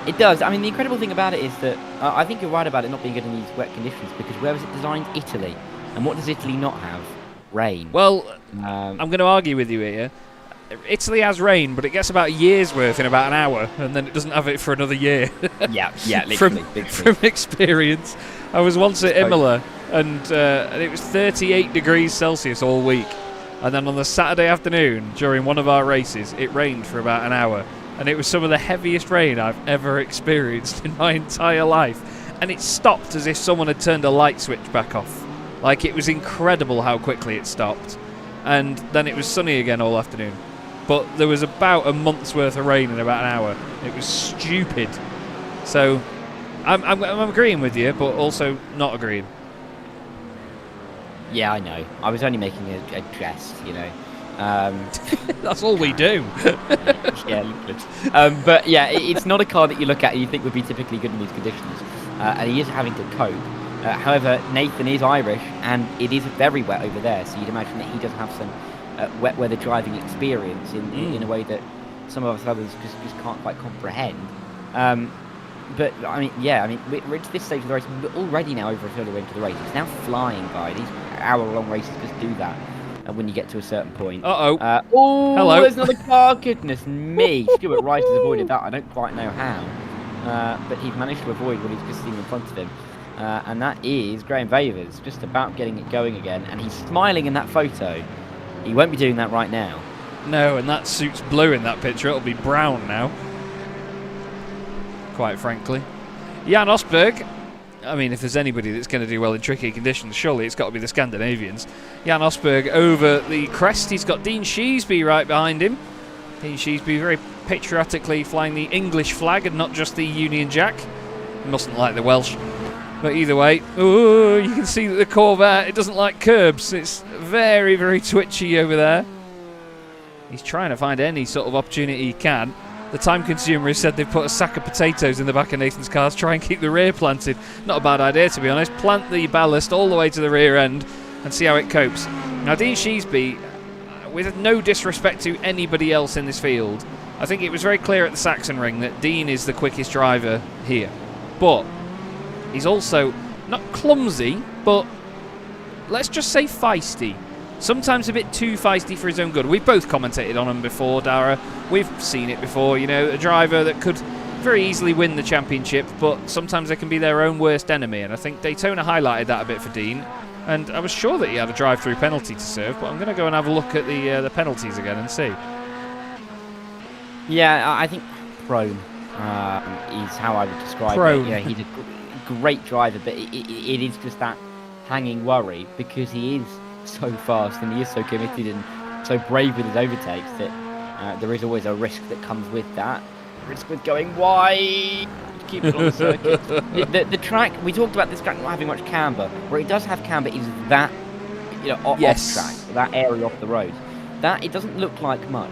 It does. I mean, the incredible thing about it is that I think you're right about it not being good in these wet conditions, because where was it designed? Italy. And what does Italy not have? Rain. Well, I'm going to argue with you here. Italy has rain, but it gets about a year's worth in about an hour, and then it doesn't have it for another year. yeah, literally. From experience. I was once at Imola, and it was 38 degrees Celsius all week. And then on the Saturday afternoon, during one of our races, it rained for about an hour. And it was some of the heaviest rain I've ever experienced in my entire life. And it stopped as if someone had turned a light switch back off. Like, it was incredible how quickly it stopped. And then it was sunny again all afternoon. But there was about a month's worth of rain in about an hour. It was stupid. So, I'm agreeing with you, but also not agreeing. Yeah, I know. I was only making a jest, you know. That's all we do. Yeah, you could. But yeah, it's not a car that you look at and you think would be typically good in these conditions. And he is having to cope. However, Nathan is Irish, and it is very wet over there, so you'd imagine that he does have some wet weather driving experience in a way that some of us others just can't quite comprehend. But I mean, yeah, I mean, we're at this stage of the race. We're already now over a third of the way into the race. It's now flying by. These hour-long races just do that when you get to a certain point. Oh, hello. There's another car. Goodness me. Stuart Rice has avoided that. I don't quite know how. But he's managed to avoid what he's just seen in front of him. And that is Graham Vavers, just about getting it going again. And he's smiling in that photo. He won't be doing that right now. No, and that suit's blue in that picture. It'll be brown now. Quite frankly. Jan Osberg, I mean, if there's anybody that's going to do well in tricky conditions, surely it's got to be the Scandinavians. Jan Osberg over the crest. He's got Dean Sheesby right behind him. Dean Sheesby very patriotically flying the English flag and not just the Union Jack. He mustn't like the Welsh. But either way, ooh, you can see that the Corvette, it doesn't like curbs. It's very, very twitchy over there. He's trying to find any sort of opportunity he can. The time consumer has said they've put a sack of potatoes in the back of Nathan's car to try and keep the rear planted. Not a bad idea, to be honest. Plant the ballast all the way to the rear end and see how it copes. Now, Dean Sheesby, with no disrespect to anybody else in this field, I think it was very clear at the Sachsenring that Dean is the quickest driver here. But he's also not clumsy, but let's just say feisty. Sometimes a bit too feisty for his own good. We've both commentated on him before, Dara. We've seen it before, you know, a driver that could very easily win the championship, but sometimes they can be their own worst enemy, and I think Daytona highlighted that a bit for Dean. And I was sure that he had a drive-through penalty to serve, but I'm going to go and have a look at the penalties again and see. Yeah, I think prone is how I would describe it. Yeah, he's a great driver, but it is just that hanging worry, because he is so fast and he is so committed and so brave with his overtakes that there is always a risk that comes with that. Risk with going wide, keep it on the circuit. The track, we talked about this track not having much camber. Where it does have camber is that, you know, off track, that area off the road. That, it doesn't look like much.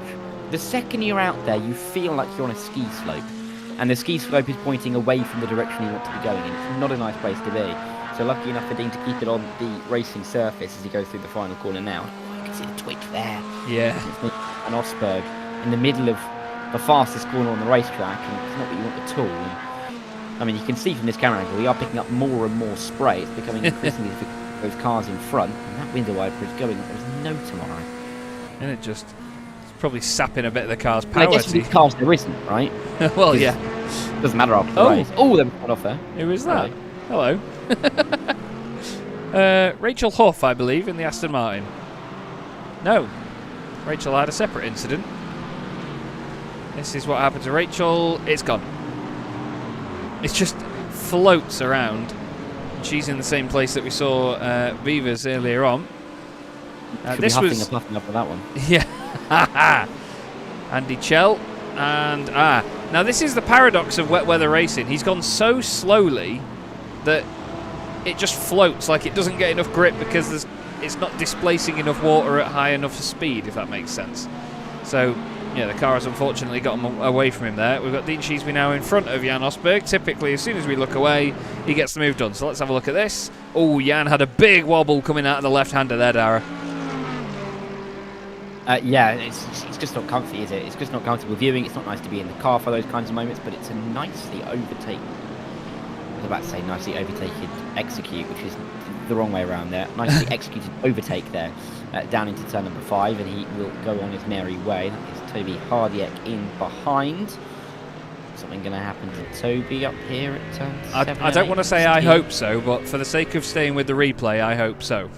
The second you're out there, you feel like you're on a ski slope, and the ski slope is pointing away from the direction you want to be going in. It's not a nice place to be. So lucky enough for Dean to keep it on the racing surface as he goes through the final corner now. You can see the twitch there. Yeah. And Osberg in the middle of the fastest corner on the racetrack, and it's not what you want at all. And, I mean, you can see from this camera angle, we are picking up more and more spray. It's becoming increasingly difficult for those cars in front. And that window wiper is going, there's no tomorrow. And it's probably sapping a bit of the car's power. I guess with cars there isn't, right? Well, yeah. Doesn't matter after the race. Oh, there was one off there. Who was that? Hello. Rachel Huff, I believe, in the Aston Martin. No. Rachel had a separate incident. This is what happened to Rachel. It's gone. It just floats around. She's in the same place that we saw Beavers earlier on. This was a puffing up for that one. Yeah. Andy Chell. And now this is the paradox of wet weather racing. He's gone so slowly that it just floats, like it doesn't get enough grip because it's not displacing enough water at high enough speed, if that makes sense. So Yeah, the car has unfortunately got him away from him there. We've got Dean Sheesby now in front of Jan Rosberg. Typically, as soon as we look away, he gets the move done. So let's have a look at this. Oh, Jan had a big wobble coming out of the left-hander there, Dara. Yeah, it's just not comfy, is it? It's just not comfortable viewing. It's not nice to be in the car for those kinds of moments, but it's a nicely overtaken. I was about to say nicely overtaken execute, which is the wrong way around there. Nicely executed overtake there, down into turn number 5, and he will go on his merry way. That is Toby Hardiek in behind. Something going to happen to Toby up here at turn 7. I don't want to say I hope so, but for the sake of staying with the replay, I hope so.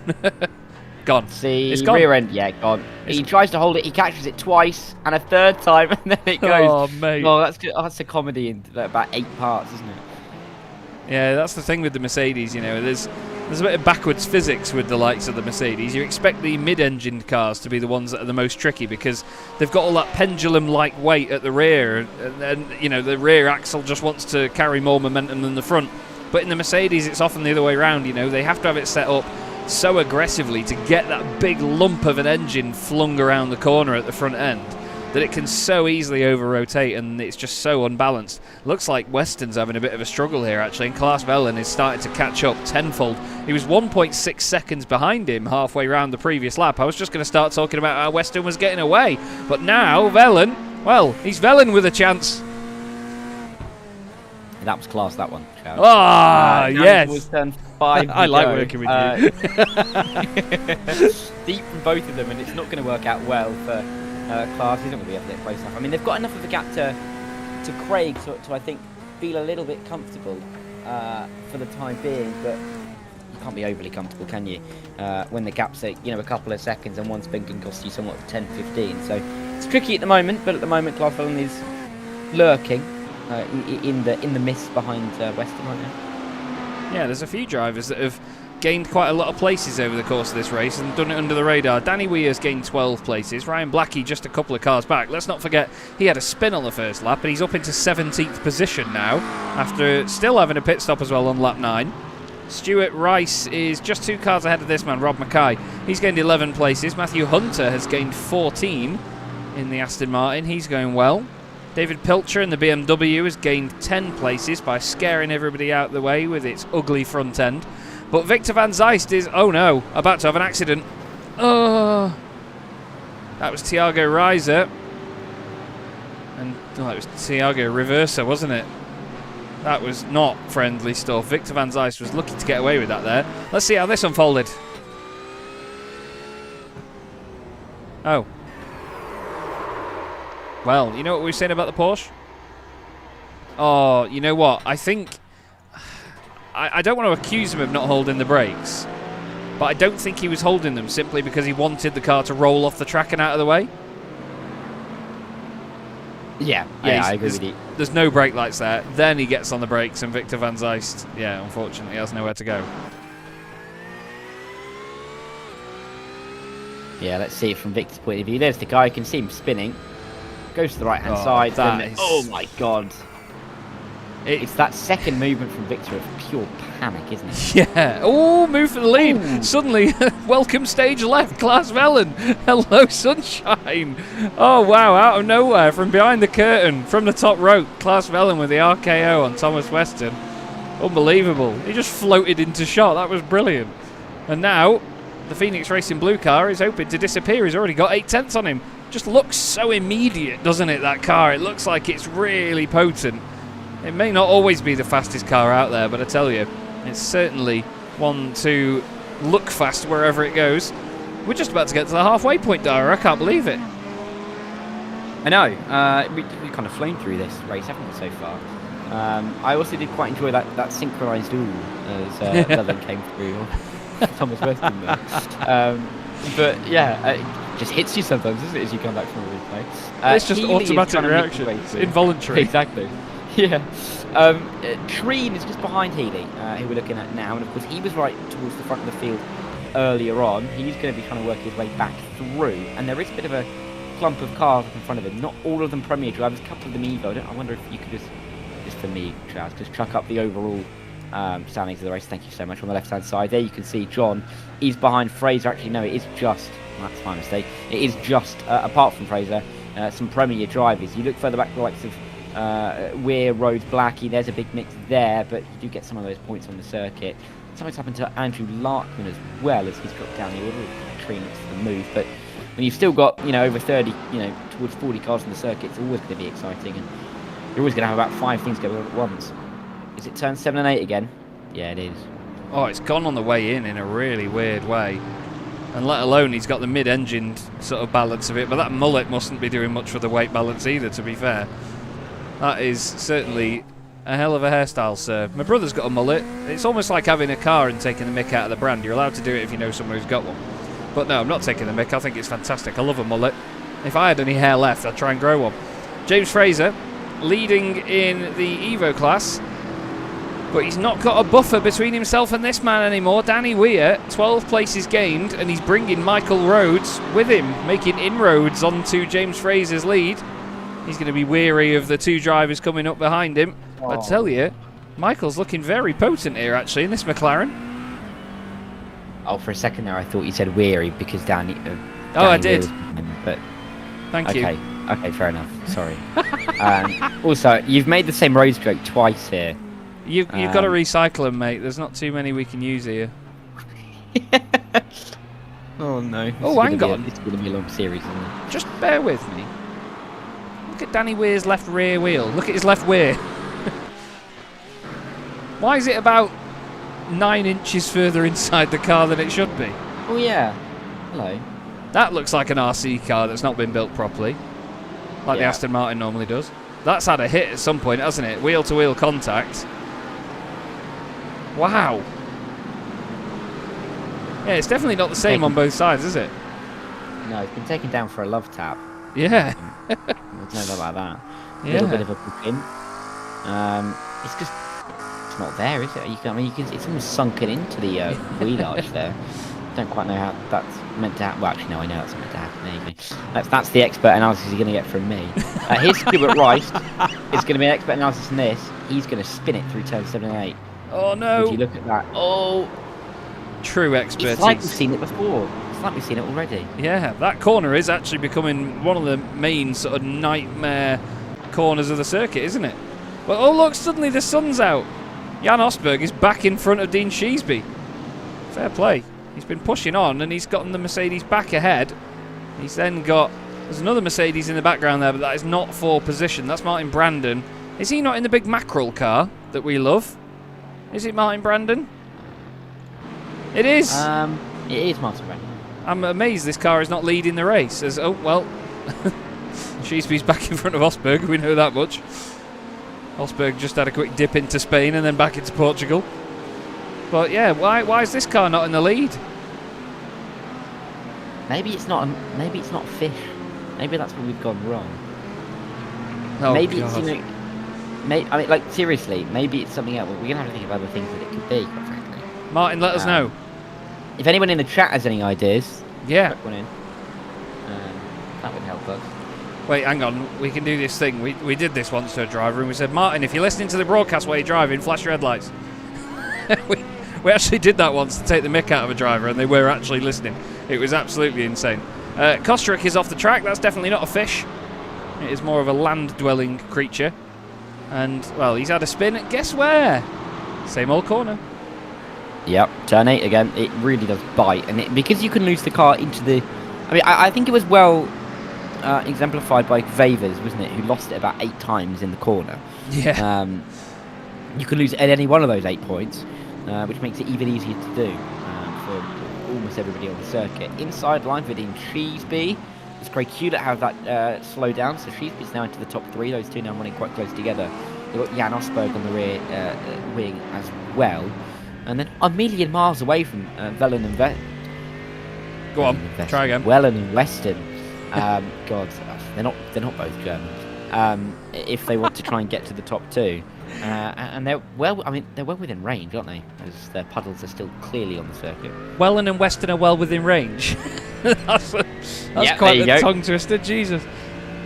Gone. See, it's gone. Rear end, yeah, gone. He tries to hold it, he catches it twice, and a third time, and then it goes. Oh, mate. Oh, that's a comedy in about 8 parts, isn't it? Yeah, that's the thing with the Mercedes, you know. There's a bit of backwards physics with the likes of the Mercedes. You expect the mid-engined cars to be the ones that are the most tricky because they've got all that pendulum-like weight at the rear, and you know, the rear axle just wants to carry more momentum than the front. But in the Mercedes, it's often the other way around, you know. They have to have it set up so aggressively to get that big lump of an engine flung around the corner at the front end that it can so easily over-rotate, and it's just so unbalanced. Looks like Weston's having a bit of a struggle here, actually, and Klaas Velen is starting to catch up tenfold. He was 1.6 seconds behind him halfway round the previous lap. I was just going to start talking about how Weston was getting away, but now Velen, well, he's Velen with a chance. That was class, that one. Ah, yes. Was turn 5. I like working with you. Deep from both of them, and it's not going to work out well for Klaas. He's not going to be able to get close enough. I mean, they've got enough of a gap to Craig to I think feel a little bit comfortable for the time being, but you can't be overly comfortable, can you? When the gap's a couple of seconds and one spin can cost you somewhat of 10-15. So it's tricky at the moment, but at the moment Klaas Velen is lurking in the mist behind Weston right now. Yeah, there's a few drivers that have gained quite a lot of places over the course of this race and done it under the radar. Danny Weir's gained 12 places. Ryan Blackie just a couple of cars back. Let's not forget he had a spin on the first lap, but he's up into 17th position now after still having a pit stop as well on lap 9. Stuart Rice is just 2 cars ahead of this man, Rob Mackay. He's gained 11 places. Matthew Hunter has gained 14 in the Aston Martin. He's going well. David Pilcher in the BMW has gained 10 places by scaring everybody out of the way with its ugly front end. But Victor van Zijst is, oh no, about to have an accident. Oh, that was Thiago Reiser. And it was Thiago Reversa, wasn't it? That was not friendly stuff. Victor van Zijst was lucky to get away with that there. Let's see how this unfolded. Oh. Well, you know what we were saying about the Porsche? Oh, you know what? I think... I don't want to accuse him of not holding the brakes, but I don't think he was holding them simply because he wanted the car to roll off the track and out of the way. Yeah, I agree with you. There's no brake lights there. Then he gets on the brakes, and Victor van Zijst, yeah, unfortunately, has nowhere to go. Yeah, let's see it from Victor's point of view. There's the guy. You can see him spinning. Goes to the right-hand side. And oh, my God. It's that second movement from Victor of pure panic, isn't it? Yeah. Oh, move for the lead. Ooh. Suddenly, welcome stage left, Klaas Velen. Hello, sunshine. Oh, wow, out of nowhere, from behind the curtain, from the top rope, Klaas Velen with the RKO on Thomas Weston. Unbelievable. He just floated into shot. That was brilliant. And now, the Phoenix Racing Blue car is hoping to disappear. He's already got 8 tenths on him. Just looks so immediate, doesn't it, that car? It looks like it's really potent. It may not always be the fastest car out there, but I tell you, it's certainly one to look fast wherever it goes. We're just about to get to the halfway point, Dara. I can't believe it. I know. We've kind of flown through this race, haven't we, so far? I also did quite enjoy that synchronised ooh as Velen came through. Thomas Weston there. But yeah, it just hits you sometimes, isn't it, as you come back from a replay? It's just Healy automatic reaction. It's involuntary. Exactly. Yeah. Treen is just behind Healy, who we're looking at now, and of course he was right towards the front of the field earlier on. He's going to be trying to work his way back through, and there is a bit of a clump of cars up in front of him. Not all of them Premier drivers, a couple of them Evo. I wonder if you could just for me, Chaz, just chuck up the overall standings of the race. Thank you so much. On the left-hand side there, you can see John is behind Fraser. Actually, no, it is just, that's my mistake. It is just, apart from Fraser, some Premier drivers. You look further back, the likes of Weir, Rhodes, Blackie. There's a big mix there, but you do get some of those points on the circuit. Something's happened to Andrew Larkman as well, as he's dropped down the order. Tree next to the move, but when you've still got over 30, towards 40 cars on the circuit, it's always going to be exciting, and you're always going to have about 5 things going on at once. Is it turn 7 and 8 again? Yeah, it is. Oh, it's gone on the way in a really weird way. And let alone he's got the mid-engine sort of balance of it, but that mullet mustn't be doing much for the weight balance either, to be fair. That is certainly a hell of a hairstyle, sir. My brother's got a mullet. It's almost like having a car and taking the mick out of the brand. You're allowed to do it if you know someone who's got one. But no, I'm not taking the mick. I think it's fantastic. I love a mullet. If I had any hair left, I'd try and grow one. James Fraser leading in the Evo class, but he's not got a buffer between himself and this man anymore. Danny Weir, 12 places gained, and he's bringing Michael Rhodes with him, making inroads onto James Fraser's lead. He's going to be weary of the 2 drivers coming up behind him. Oh. I tell you, Michael's looking very potent here, actually, in this McLaren. Oh, for a second there, I thought you said weary because Danny. Oh, I did. But thank you. Okay, fair enough. Sorry. Also, you've made the same road stroke twice here. You've got to recycle them, mate. There's not too many we can use here. Oh no. Hang on. It's going to be a long series, isn't it? Just bear with me. Look at Danny Weir's left rear wheel. Look at his left rear. Why is it about 9 inches further inside the car than it should be? Oh yeah. Hello. That looks like an RC car that's not been built properly, like the Aston Martin normally does. That's had a hit at some point, hasn't it? Wheel-to-wheel contact. Wow. Yeah, it's definitely not the same on both sides, is it? No, it's been taken down for a love tap. Yeah. There's no doubt about that. A Yeah. little bit of a book in. It's just, it's not there, is it? It's almost sunken into the wheel arch there. Don't quite know how that's meant to happen. Well, actually, no, I know that's meant to happen. There you go. That's the expert analysis you're going to get from me. Here's Stuart Rice. It's going to be an expert analysis in this. He's going to spin it through turn 7 and 8. Oh no! Would you look at that? Oh, true expertise. It's like we've seen it before. It's like we've seen it already. Yeah, that corner is actually becoming one of the main sort of nightmare corners of the circuit, isn't it? Well, oh look, suddenly the sun's out. Jan Osberg is back in front of Dean Sheesby. Fair play. He's been pushing on and he's gotten the Mercedes back ahead. He's then got... There's another Mercedes in the background there, but that is not for position. That's Martin Brandon. Is he not in the big mackerel car that we love? Is it Martin Brandon? It is. It is Martin Brandon. I'm amazed this car is not leading the race. As oh well, Sheesby's back in front of Osberg. We know that much. Osberg just had a quick dip into Spain and then back into Portugal. But yeah, why is this car not in the lead? Maybe it's not. Maybe it's not fish. Maybe that's where we've gone wrong. Oh, maybe God. it's I mean, like seriously, maybe it's something else. We're gonna have to think of other things that it could be. Quite frankly. Martin, let us know. If anyone in the chat has any ideas, yeah, put one in. That would help us. Wait, hang on. We can do this thing. We did this once to a driver, and we said, Martin, if you're listening to the broadcast while you're driving, flash your headlights. we actually did that once to take the mick out of a driver, and they were actually listening. It was absolutely insane. Kostrick is off the track. That's definitely not a fish. It is more of a land-dwelling creature. And, well, he's had a spin. Guess where? Same old corner. Yep, turn 8 again. It really does bite. And because you can lose the car into the... I mean, I think it was well exemplified by Vavers, wasn't it? Who lost it about 8 times in the corner. Yeah. You can lose at any one of those 8 points, which makes it even easier to do for almost everybody on the circuit. Inside line for Dean Sheesby. It's Craig Hewlett have that slow down, so Sheesby's now into the top 3. Those two now running quite close together. They've got Jan Osberg on the rear wing as well. And then a million miles away from Velen and Go on, try again. Wellen and Weston. God, they're not both Germans. If they want to try and get to the top 2. And they're well within range, aren't they? As their puddles are still clearly on the circuit. Welland and Weston are well within range. that's quite the tongue twister, Jesus.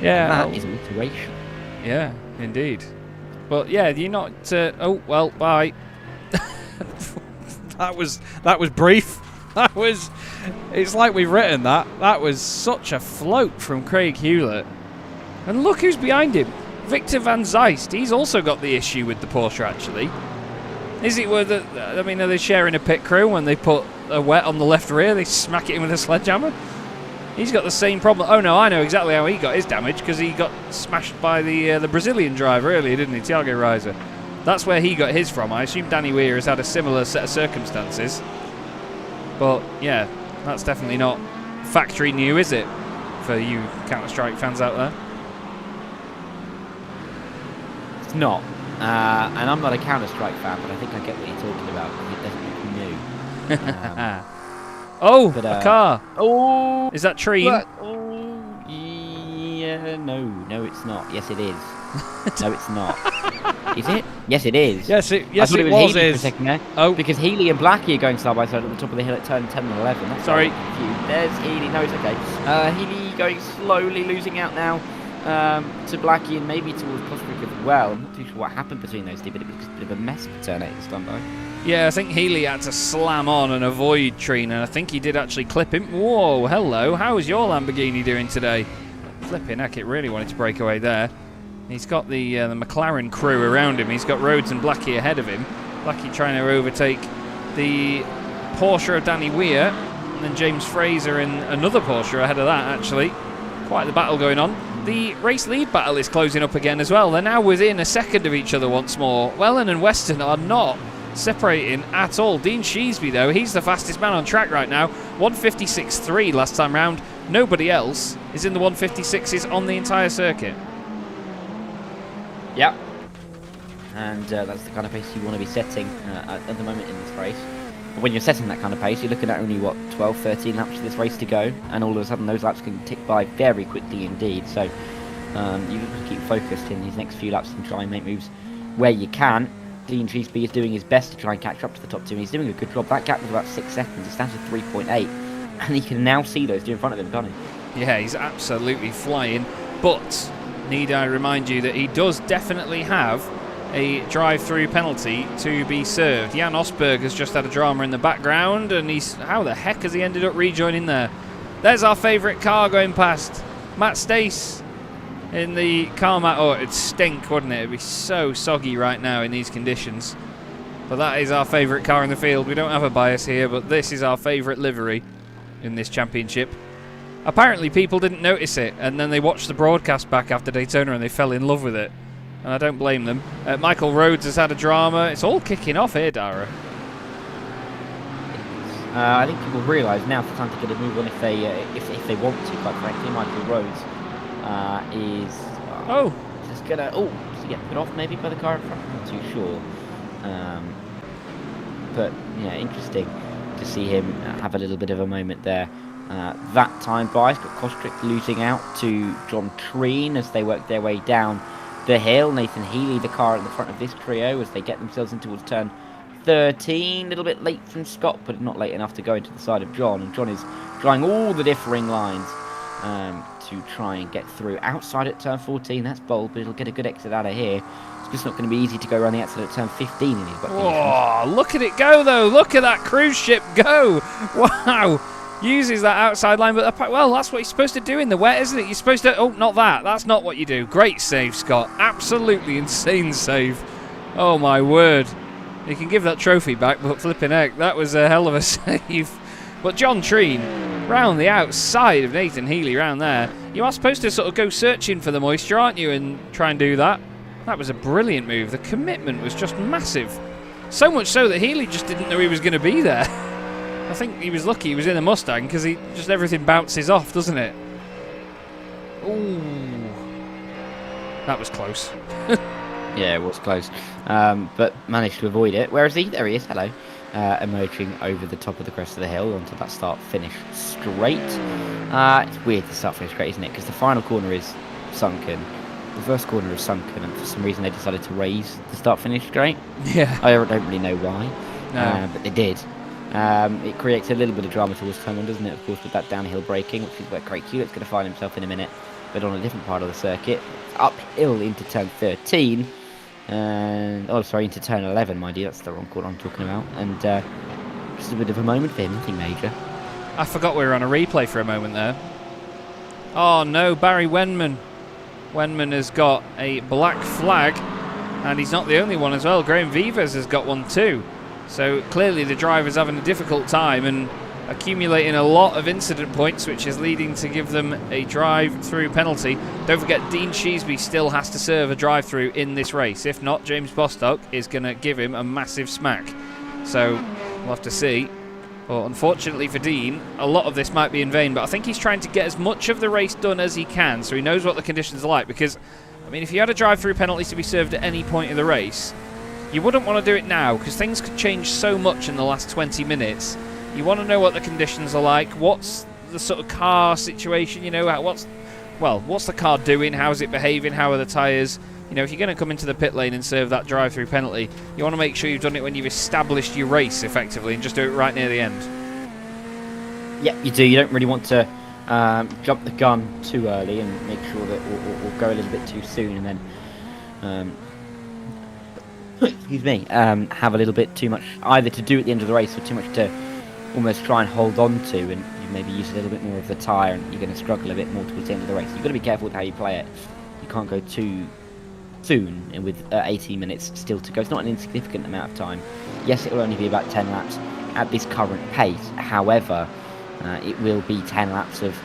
Yeah. And that is an iteration. Yeah, indeed. But yeah, you're not. Oh well, bye. that was brief. That was. It's like we've written that. That was such a float from Craig Hewlett. And look who's behind him. Victor van Zeist. He's also got the issue with the Porsche, actually. Is it worth it? I mean, are they sharing a pit crew when they put a wet on the left rear? They smack it in with a sledgehammer? He's got the same problem. Oh, no, I know exactly how he got his damage, because he got smashed by the Brazilian driver earlier, didn't he? Thiago Reiser. That's where he got his from. I assume Danny Weir has had a similar set of circumstances. But, yeah, that's definitely not factory new, is it? For you Counter-Strike fans out there. It's not. And I'm not a Counter-Strike fan, but I think I get what you're talking about. It doesn't look new. Oh, but, a car. Oh, is that Treen? Oh, yeah, no, it's not. Yes, it is. No, it's not. Is it? Yes, it is. Yes, it was. Healy for a second there. Oh, because Healy and Blackie are going side by side at the top of the hill at turn 10 and 11. That's sorry. There's Healy. No, it's okay. Healy going slowly, losing out now to Blackie and maybe towards Cosbrick as well. I'm not too sure what happened between those two, but it was just a bit of a mess for turn 8 this time, though. Yeah, I think Healy had to slam on and avoid Treen, and I think he did actually clip him. Whoa, hello. How is your Lamborghini doing today? Flipping heck, it really wanted to break away there. He's got the McLaren crew around him. He's got Rhodes and Blackie ahead of him. Blackie trying to overtake the Porsche of Danny Weir, and then James Fraser in another Porsche ahead of that, actually. Quite the battle going on. The race lead battle is closing up again as well. They're now within a second of each other once more. Wellen and Weston are not separating at all. Dean Sheesby, though, he's the fastest man on track right now. 156.3 last time round. Nobody else is in the 156s on the entire circuit. Yep. And that's the kind of pace you want to be setting at the moment in this race. But when you're setting that kind of pace, you're looking at only, 12, 13 laps of this race to go. And all of a sudden, those laps can tick by very quickly indeed. So you have to keep focused in these next few laps and try and make moves where you can. Dean Sheesby is doing his best to try and catch up to the top two, and he's doing a good job. That gap was about 6 seconds. It stands at 3.8, and he can now see those two in front of him, can't he? Yeah, he's absolutely flying. But need I remind you that he does definitely have a drive-through penalty to be served. Jan Osberg has just had a drama in the background, and how the heck has he ended up rejoining there? There's our favourite car going past. Matt Stace in the car mat. Oh, it'd stink, wouldn't it? It'd be so soggy right now in these conditions. But that is our favourite car in the field. We don't have a bias here, but this is our favourite livery in this championship. Apparently people didn't notice it, and then they watched the broadcast back after Daytona and they fell in love with it. And I don't blame them. Michael Rhodes has had a drama. It's all kicking off here, Dara. I think people realise now it's time to get a move on if they want to, quite frankly. Michael Rhodes is just gonna does he get put off maybe by the car in front? I'm not too sure. But yeah, interesting to see him have a little bit of a moment there. That time by, got Kostrick losing out to John Treen as they work their way down the hill. Nathan Healy, the car at the front of this trio, as they get themselves in towards turn 13. A little bit late from Scott, but not late enough to go into the side of John. And John is trying all the differing lines to try and get through. Outside at turn 14, that's bold, but it'll get a good exit out of here. It's just not going to be easy to go around the outside at turn 15 in these wet conditions. Oh, look at it go, though. Look at that cruise ship go. Wow. Uses that outside line, but well, that's what you're supposed to do in the wet, isn't it? You're supposed to... Oh, not that. That's not what you do. Great save, Scott. Absolutely insane save. Oh, my word. You can give that trophy back, but flipping heck, that was a hell of a save. But John Treen, round the outside of Nathan Healy, round there. You are supposed to sort of go searching for the moisture, aren't you, and try and do that. That was a brilliant move. The commitment was just massive. So much so that Healy just didn't know he was going to be there. I think he was lucky he was in a Mustang, because just everything bounces off, doesn't it? Ooh. That was close. Yeah, it was close. But managed to avoid it. Where is he? There he is. Hello. Emerging over the top of the crest of the hill onto that start-finish straight. It's weird, the start-finish straight, isn't it? Because the final corner is sunken. The first corner is sunken, and for some reason they decided to raise the start-finish straight. Yeah. I don't really know why. No. But they did. It creates a little bit of drama towards turn 1, doesn't it? Of course, with that downhill braking, which is where Craig Hewitt's going to find himself in a minute, but on a different part of the circuit. It's uphill into turn 13, and into turn 11, mind you. That's the wrong corner I'm talking about. And just a bit of a moment for him, nothing major. I forgot we were on a replay for a moment there. Oh no, Barry Wenman. Wenman has got a black flag, and he's not the only one as well. Graham Vivas has got one too. So clearly the driver's having a difficult time and accumulating a lot of incident points, which is leading to give them a drive-through penalty. Don't forget, Dean Sheasby still has to serve a drive-through in this race. If not, James Bostock is going to give him a massive smack. So we'll have to see. Well, unfortunately for Dean, a lot of this might be in vain, but I think he's trying to get as much of the race done as he can, so he knows what the conditions are like. Because, I mean, if you had a drive-through penalty to be served at any point of the race, you wouldn't want to do it now, because things could change so much in the last 20 minutes. You want to know what the conditions are like, what's the sort of car situation, you know, what's the car doing, how's it behaving, how are the tyres. You know, if you're going to come into the pit lane and serve that drive-through penalty, you want to make sure you've done it when you've established your race effectively and just do it right near the end. Yeah, you do. You don't really want to jump the gun too early and make sure that, or go a little bit too soon and then, excuse me, have a little bit too much either to do at the end of the race or too much to almost try and hold on to, and you maybe use a little bit more of the tyre and you're going to struggle a bit more towards the end of the race. You've got to be careful with how you play it. You can't go too soon and with 18 minutes still to go. It's not an insignificant amount of time. Yes, it will only be about 10 laps at this current pace. However, it will be 10 laps of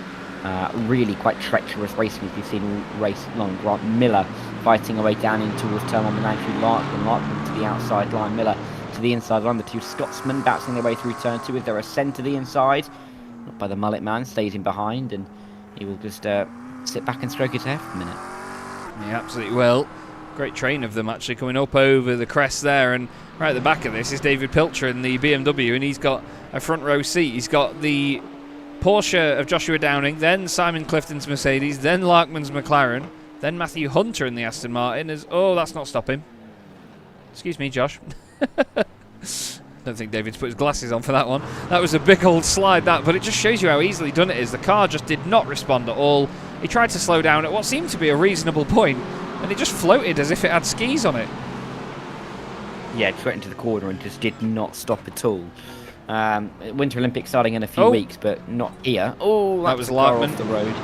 really quite treacherous racing, as we've seen all race long. Grant Miller fighting away down in towards turn 1 with Andrew Larkin to the outside line. Miller to the inside line. The two Scotsmen bouncing their way through turn 2 with their ascent to the inside. Not by the mullet man, stays in behind, and he will just sit back and stroke his hair for a minute. He absolutely will. Great train of them actually coming up over the crest there, and right at the back of this is David Pilcher in the BMW, and he's got a front row seat. He's got the Porsche of Joshua Downing, then Simon Clifton's Mercedes, then Larkman's McLaren, then Matthew Hunter in the Aston Martin. Oh, that's not stopping. Excuse me, Josh. Don't think David's put his glasses on for that one. That was a big old slide, that, but it just shows you how easily done it is. The car just did not respond at all. He tried to slow down at what seemed to be a reasonable point, and it just floated as if it had skis on it. Yeah, it went into the corner and just did not stop at all. Winter Olympics starting in a few weeks, but not here. Oh, that was Larkman off the road.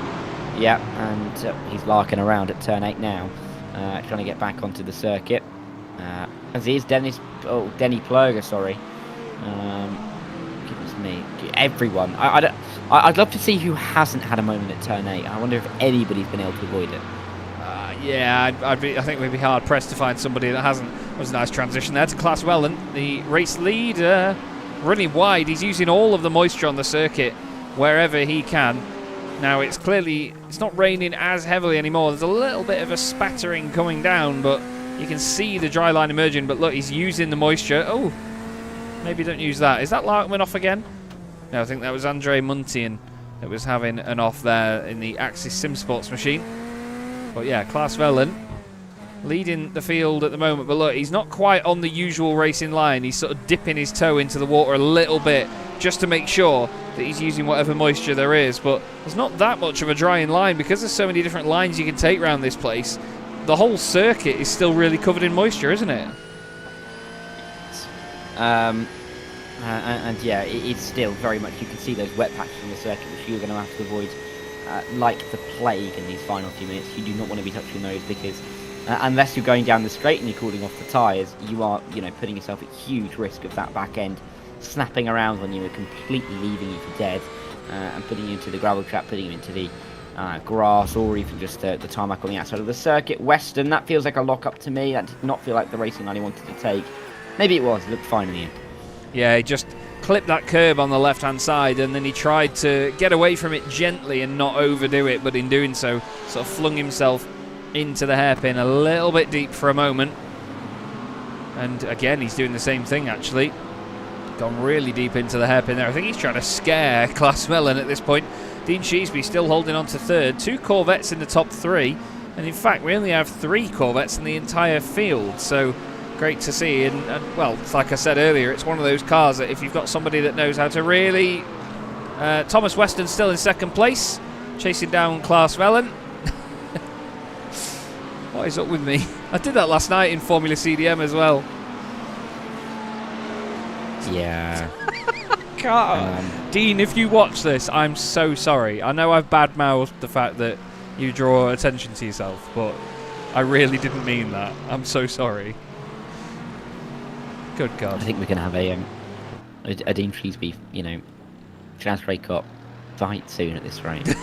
Yeah, and he's larking around at turn 8 now, trying to get back onto the circuit. As is Denny Plurger, sorry. Goodness me, everyone. I'd love to see who hasn't had a moment at turn 8. I wonder if anybody's been able to avoid it. Yeah, I think we'd be hard pressed to find somebody that hasn't. It was a nice transition there to Klaas Wellen, the race leader, running wide. He's using all of the moisture on the circuit wherever he can. Now it's not raining as heavily anymore. There's a little bit of a spattering coming down, but you can see the dry line emerging. But look, he's using the moisture. Oh, maybe don't use that. Is that Larkman off again? No, I think that was Andre Muntian that was having an off there in the Axis Sim Sports machine. But yeah, Klaas Wellen leading the field at the moment. But look, he's not quite on the usual racing line. He's sort of dipping his toe into the water a little bit just to make sure that he's using whatever moisture there is. But there's not that much of a drying line because there's so many different lines you can take around this place. The whole circuit is still really covered in moisture, isn't it? And yeah, it's still very much, you can see those wet patches on the circuit which you're going to have to avoid like the plague in these final few minutes. You do not want to be touching those because unless you're going down the straight and you're cooling off the tyres, you are, putting yourself at huge risk of that back end snapping around on you and completely leaving you for dead and putting you into the gravel trap, putting you into the grass, or even just the tarmac on the outside of the circuit. Western, that feels like a lock-up to me. That did not feel like the racing line he wanted to take. Maybe it was. It looked fine in the end. Yeah, he just clipped that curb on the left-hand side, and then he tried to get away from it gently and not overdo it, but in doing so, sort of flung himself into the hairpin a little bit deep for a moment. And again, he's doing the same thing, actually. Gone really deep into the hairpin there. I think he's trying to scare Klaas Wellen at this point. Dean Sheasby still holding on to third. 2 Corvettes in the top 3. And in fact, we only have 3 Corvettes in the entire field. So great to see. And well, like I said earlier, it's one of those cars that if you've got somebody that knows how to really... Thomas Weston still in second place, chasing down Klaas Wellen. What is up with me? I did that last night in Formula CDM as well. Yeah. Dean, if you watch this, I'm so sorry. I know I've bad-mouthed the fact that you draw attention to yourself, but I really didn't mean that. I'm so sorry. Good God. I think we're going to have a Dean Shrewsbury, Transfer Cup fight soon at this rate.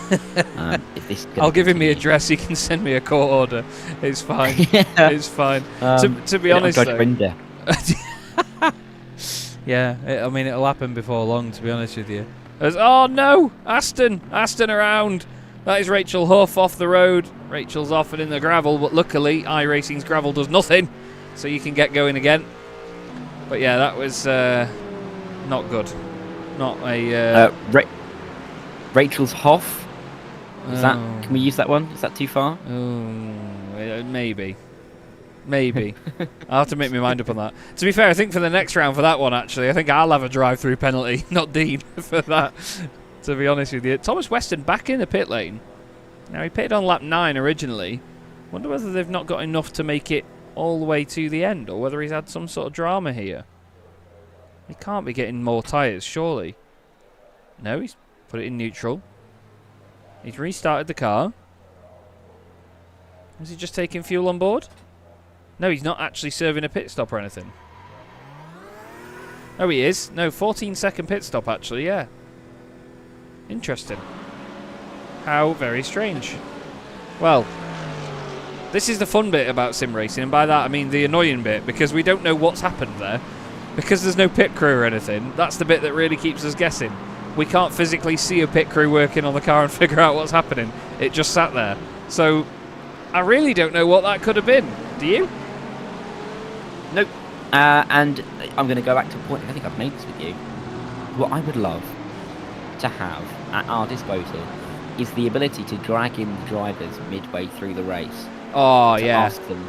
I'll give him the address. He can send me a court order. It's fine. It's fine. To be honest, though. Yeah, it'll happen before long, to be honest with you. Oh no! Aston around. That is Rachel Huff off the road. Rachel's off and in the gravel, but luckily iRacing's gravel does nothing, so you can get going again. But yeah, that was not good. Not a... Rachel's Hoff? Can we use that one? Is that too far? Maybe. I'll have to make my mind up on that. To be fair, I think for the next round for that one, actually, I think I'll have a drive-through penalty, not Dean, for that, to be honest with you. Thomas Weston back in the pit lane. Now, he pitted on lap 9 originally. Wonder whether they've not got enough to make it all the way to the end, or whether he's had some sort of drama here. He can't be getting more tyres, surely. No, he's put it in neutral. He's restarted the car. Is he just taking fuel on board? No, he's not actually serving a pit stop or anything. Oh, he is. No, 14-second pit stop, actually, yeah. Interesting. How very strange. Well, this is the fun bit about sim racing, and by that I mean the annoying bit, because we don't know what's happened there. Because there's no pit crew or anything, that's the bit that really keeps us guessing. We can't physically see a pit crew working on the car and figure out what's happening. It just sat there. So, I really don't know what that could have been. Do you? Nope. And I'm going to go back to a point, I think I've made this with you. What I would love to have at our disposal is the ability to drag in the drivers midway through the race. Oh, to yeah. ask them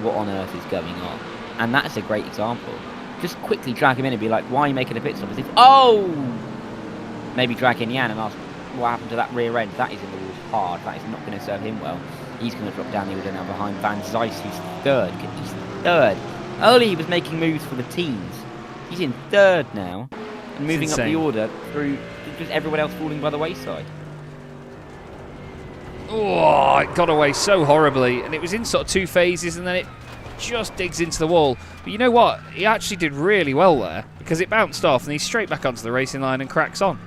what on earth is going on. And that is a great example. Just quickly drag him in and be like, why are you making a pit stop? As if, maybe drag in Jan and ask what happened to that rear end. That is in the walls hard. That is not going to serve him well. He's going to drop down the order now behind Van Zeiss, who's third. He's third. Early he was making moves for the teams. He's in third now and moving up the order through just everyone else falling by the wayside. Oh, it got away so horribly, and it was in sort of two phases, and then it just digs into the wall. But you know what? He actually did really well there, because it bounced off, and he's straight back onto the racing line and cracks on.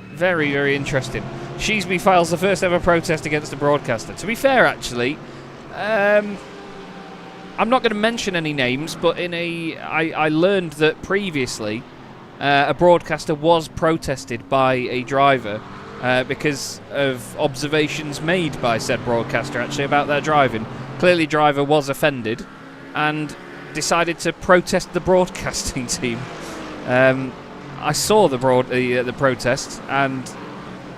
Very, very interesting. Shrewsbury files the first ever protest against the broadcaster. To be fair, actually, I'm not going to mention any names, but I learned that previously a broadcaster was protested by a driver because of observations made by said broadcaster actually about their driving. Clearly, driver was offended and decided to protest the broadcasting team. I saw the protest, and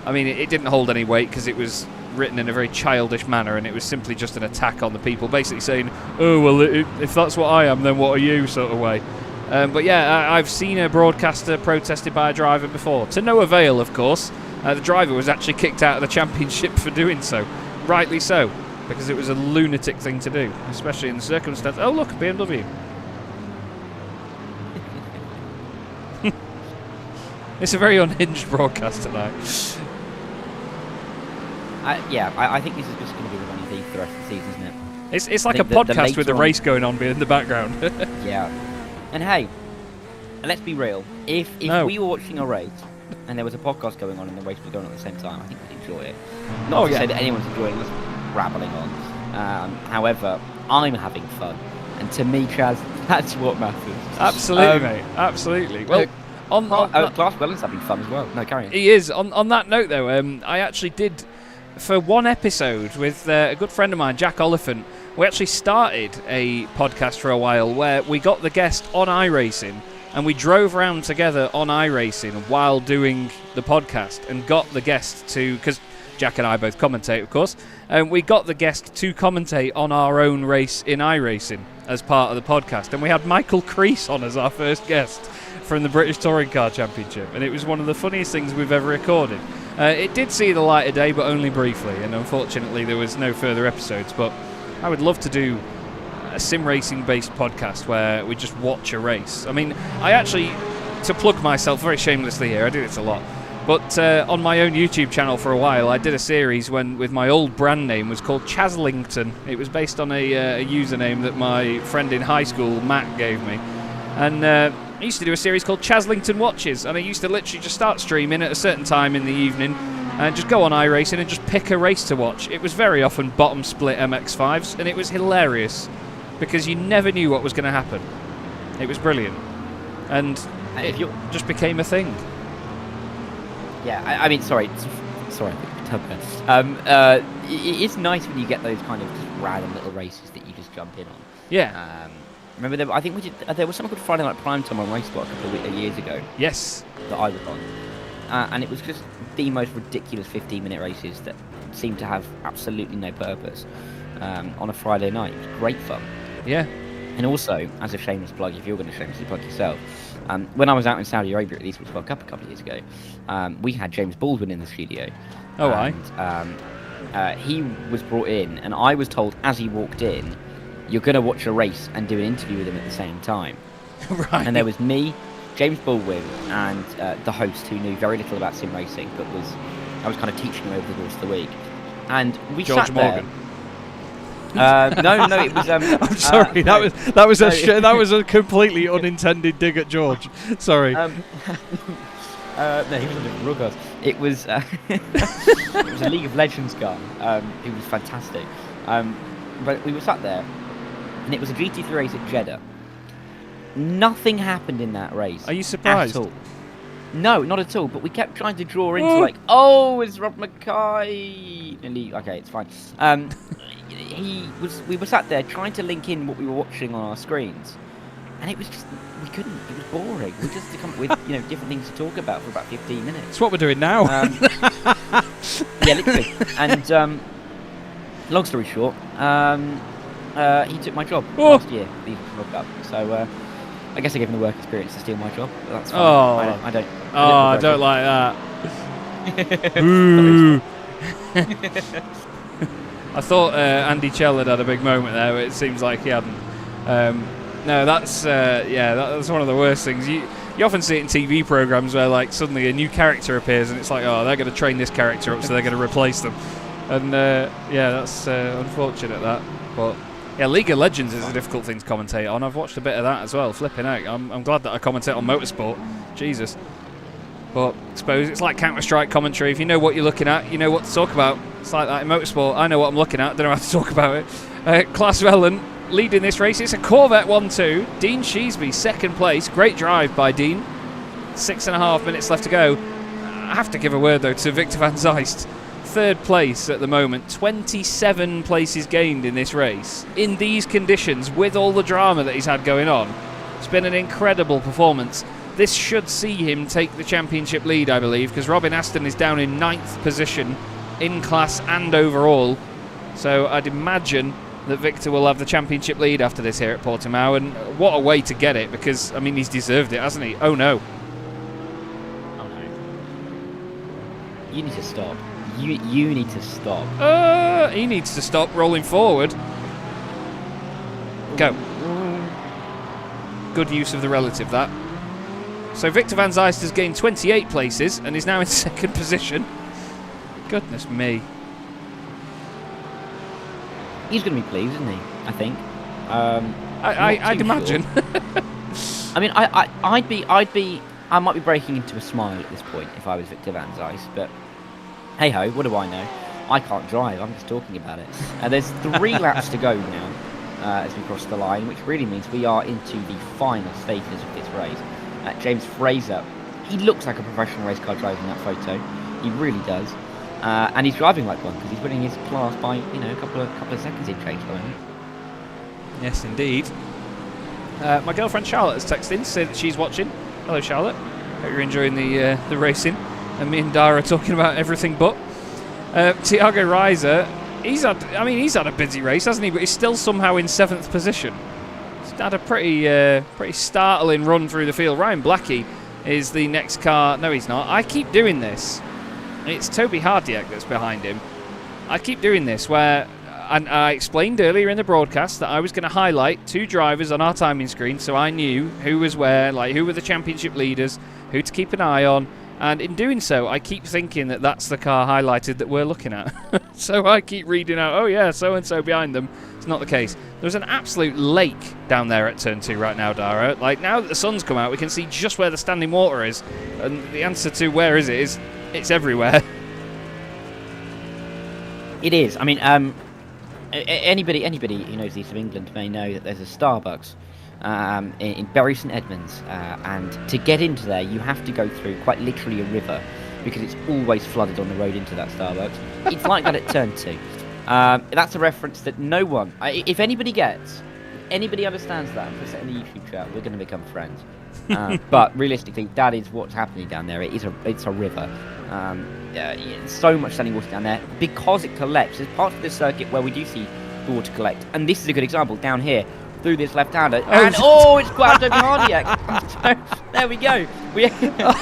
I mean it didn't hold any weight because it was written in a very childish manner, and it was simply just an attack on the people, basically saying, "Oh well, if that's what I am, then what are you?" sort of way. But yeah, I've seen a broadcaster protested by a driver before, to no avail, of course. The driver was actually kicked out of the championship for doing so, rightly so, because it was a lunatic thing to do, especially in the circumstance. Oh look, BMW. It's a very unhinged broadcast tonight. I think this is just going to be the running theme for the rest of the season, isn't it? It's like a podcast with the race going on in the background. Yeah. And hey, let's be real. If we were watching a race and there was a podcast going on and the race was going on at the same time, I think we'd enjoy it. Not to say that anyone's enjoying us rattling on. However, I'm having fun. And to me, Chaz, that's what matters. Absolutely, mate. Absolutely. Well, Glass Wellens having fun as well. No, carry on. He is. On that note, though, I actually did, for one episode with a good friend of mine, Jack Oliphant, we actually started a podcast for a while where we got the guest on iRacing and we drove around together on iRacing while doing the podcast and got the guest to, because Jack and I both commentate, of course, and we got the guest to commentate on our own race in iRacing as part of the podcast. And we had Michael Crease on as our first guest from the British Touring Car Championship, and it was one of the funniest things we've ever recorded. It did see the light of day, but only briefly, and unfortunately there was no further episodes, but I would love to do a sim racing based podcast where we just watch a race. I mean, I actually, to plug myself very shamelessly here, I do this a lot, But on my own YouTube channel for a while, I did a series with my old brand name was called Chaslington. It was based on a username that my friend in high school, Matt, gave me. And I used to do a series called Chaslington Watches, and I used to literally just start streaming at a certain time in the evening and just go on iRacing and just pick a race to watch. It was very often bottom split MX-5s, and it was hilarious because you never knew what was going to happen. It was brilliant. And it just became a thing. Yeah, I mean, sorry. It's nice when you get those kind of just random little races that you just jump in on. Yeah. Remember, I think there was something called Friday Night Primetime on Racebot a couple of years ago. Yes. That I was on. And it was just the most ridiculous 15-minute races that seemed to have absolutely no purpose on a Friday night. It was great fun. Yeah. And also, as a shameless plug, if you're going to shamelessly plug yourself, when I was out in Saudi Arabia at the Esports World Cup a couple of years ago, we had James Baldwin in the studio. Oh, and, he was brought in, and I was told as he walked in, you're going to watch a race and do an interview with him at the same time. Right. And there was me, James Baldwin, and the host, who knew very little about sim racing, but I was kind of teaching him over the course of the week. And we George sat Morgan. there. No, it was. I'm sorry, that was a completely unintended dig at George. Sorry. No, he was a different broadcast. It was it was a League of Legends guy. He was fantastic. But we were sat there, and it was a GT3 race at Jeddah. Nothing happened in that race. Are you surprised? At all. No, not at all. But we kept trying to draw into like, oh, it's Rob Mackay. Okay, it's fine. We were sat there trying to link in what we were watching on our screens, and it was just we couldn't. It was boring. We just had to come up with different things to talk about for about 15 minutes. It's what we're doing now. Yeah, literally. And long story short, he took my job last year at the World Cup. So I guess I gave him the work experience to steal my job. But that's fine. Oh, I don't. I don't like that. Ooh. I thought Andy Chell had a big moment there, but it seems like he hadn't. No, that's that's one of the worst things. You often see it in TV programs where like suddenly a new character appears, and it's like, oh, they're going to train this character up, so they're going to replace them. And that's unfortunate that. But yeah, League of Legends is a difficult thing to commentate on. I've watched a bit of that as well. Flipping out. I'm glad that I commentate on motorsport. Jesus. But I suppose it's like Counter-Strike commentary. If you know what you're looking at, you know what to talk about. It's like that in motorsport. I know what I'm looking at, don't know how to talk about it. Klaas Wellen leading this race. It's a Corvette 1-2. Dean Sheesby, second place. Great drive by Dean. 6.5 minutes left to go. I have to give a word, though, to Victor van Zijst. Third place at the moment. 27 places gained in this race. In these conditions, with all the drama that he's had going on. It's been an incredible performance. This should see him take the championship lead, I believe, because Robin Aston is down in 9th position in class and overall. So I'd imagine that Victor will have the championship lead after this here at Portimão, and what a way to get it, because, I mean, he's deserved it, hasn't he? Oh, no. Oh, no. You need to stop. You need to stop. He needs to stop rolling forward. Go. Good use of the relative, that. So Victor van Zijst has gained 28 places and is now in second position. Goodness me. He's going to be pleased, isn't he? I think. I'd imagine. I mean, I might be breaking into a smile at this point if I was Victor van Zijst, but hey ho, what do I know? I can't drive. I'm just talking about it. There's 3 laps to go now as we cross the line, which really means we are into the final stages of this race. James Fraser, he looks like a professional race car driver in that photo. He really does, and he's driving like one because he's winning his class by a couple of seconds in change at the moment. Yes, indeed. My girlfriend Charlotte has texted in to say that she's watching. Hello, Charlotte. Hope you're enjoying the racing. And me and Dara are talking about everything but. Thiago Reiser, he's had a busy race, hasn't he? But he's still somehow in 7th position. Had a pretty startling run through the field. Ryan Blackie is the next car. No, he's not. I keep doing this. It's Toby Hardiak that's behind him. I keep doing this where, and I explained earlier in the broadcast that I was going to highlight 2 drivers on our timing screen, so I knew who was where, like who were the championship leaders, who to keep an eye on, And in doing so, I keep thinking that that's the car highlighted that we're looking at. So I keep reading out, oh yeah, so-and-so behind them. It's not the case. There's an absolute lake down there at Turn 2 right now, Dara. Like, now that the sun's come out, we can see just where the standing water is. And the answer to where is it is, it's everywhere. It is. I mean, anybody who knows the east of England may know that there's a Starbucks in Bury St Edmunds, and to get into there you have to go through quite literally a river because it's always flooded on the road into that Starbucks. It's like that at Turn 2. That's a reference that no one, if anybody understands that and puts it in the YouTube chat, we're going to become friends. But realistically, that is what's happening down there. It's a river. So much standing water down there because it collects. There's parts of this circuit where we do see the water collect, and this is a good example down here through this left-hander. And it's grabbed over Hardiak. So there we go.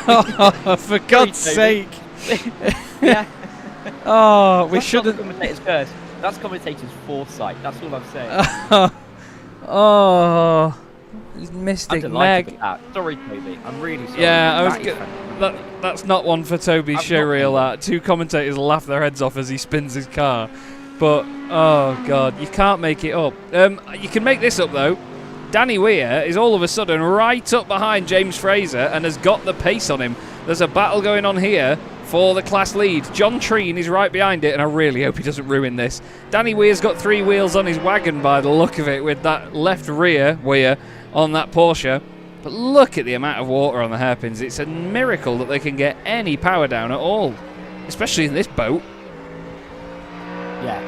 Oh, for God's sake! Yeah. Oh, we That's shouldn't. not commentator's curse. That's commentator's foresight. That's all I'm saying. Oh, Mystic Meg. Sorry, Toby. I'm really sorry. Yeah, that's not one for Toby's showreel. Two commentators laugh their heads off as he spins his car. But, oh God, you can't make it up. You can make this up, though. Danny Weir is all of a sudden right up behind James Fraser and has got the pace on him. There's a battle going on here for the class lead. John Treen is right behind it, and I really hope he doesn't ruin this. Danny Weir's got 3 wheels on his wagon by the look of it, with that left rear Weir on that Porsche. But look at the amount of water on the hairpins. It's a miracle that they can get any power down at all, especially in this boat. Yeah,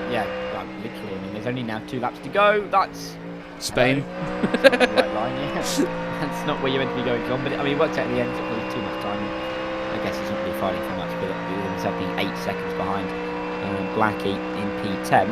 well, literally. I mean, there's only now 2 laps to go. That's Spain. That's not the right line, yeah. That's not where you're meant to be going, John. But I mean, it worked out in the end. It was too much time. I guess he's not really fighting for much, but with himself being 8 seconds behind Blackie in P10.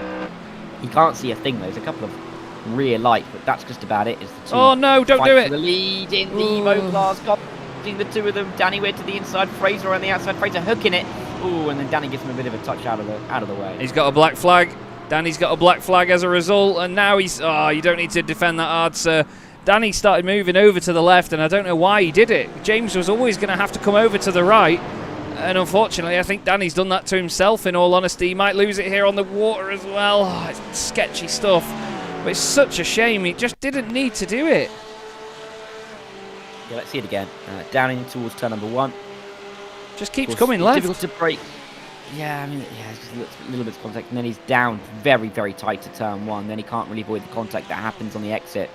He can't see a thing. There's a couple of rear lights, but that's just about it. Is the two oh no! Don't do it. The lead in the Evo class, copying the 2 of them. Danny Weir to the inside, Fraser on the outside. Fraser hooking it. Ooh, and then Danny gives him a bit of a touch out of the way. He's got a black flag. Danny's got a black flag as a result, and now he's... Oh, you don't need to defend that hard, sir. Danny started moving over to the left, and I don't know why he did it. James was always going to have to come over to the right, and unfortunately, I think Danny's done that to himself, in all honesty. He might lose it here on the water as well. Oh, it's sketchy stuff, but it's such a shame. He just didn't need to do it. Yeah, let's see it again. Down towards turn number 1. Just keeps coming left. Difficult to break. Yeah, I mean, yeah, it's just a little bit of contact, and then he's down very, very tight to turn 1. Then he can't really avoid the contact that happens on the exit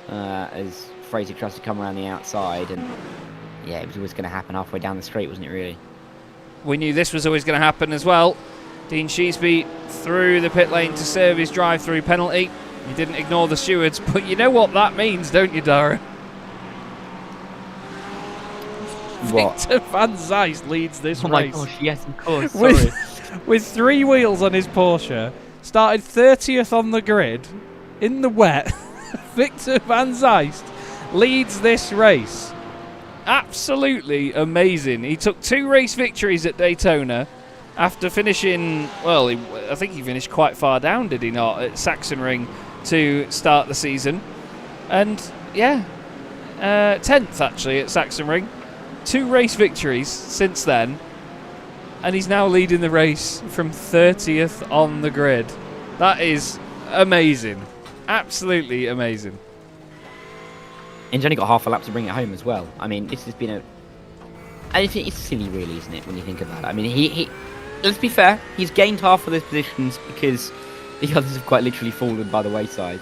as Fraser tries to come around the outside. And yeah, it was always going to happen halfway down the straight, wasn't it? Really. We knew this was always going to happen as well. Dean Sheesby through the pit lane to serve his drive-through penalty. He didn't ignore the stewards, but you know what that means, don't you, Dara? What? Victor Van Zijs leads this race. Oh my gosh, yes, of course. Sorry. with 3 wheels on his Porsche, started 30th on the grid, in the wet. Victor Van Zijs leads this race. Absolutely amazing. He took 2 race victories at Daytona after finishing, well, I think he finished quite far down, did he not, at Sachsenring to start the season. And, yeah, 10th actually at Sachsenring. 2 race victories since then, and he's now leading the race from 30th on the grid. That is amazing. Absolutely amazing. And he's only got half a lap to bring it home as well. I mean, this has been it's silly, really, isn't it, when you think about it? I mean, he let's be fair, he's gained half of those positions because the others have quite literally fallen by the wayside.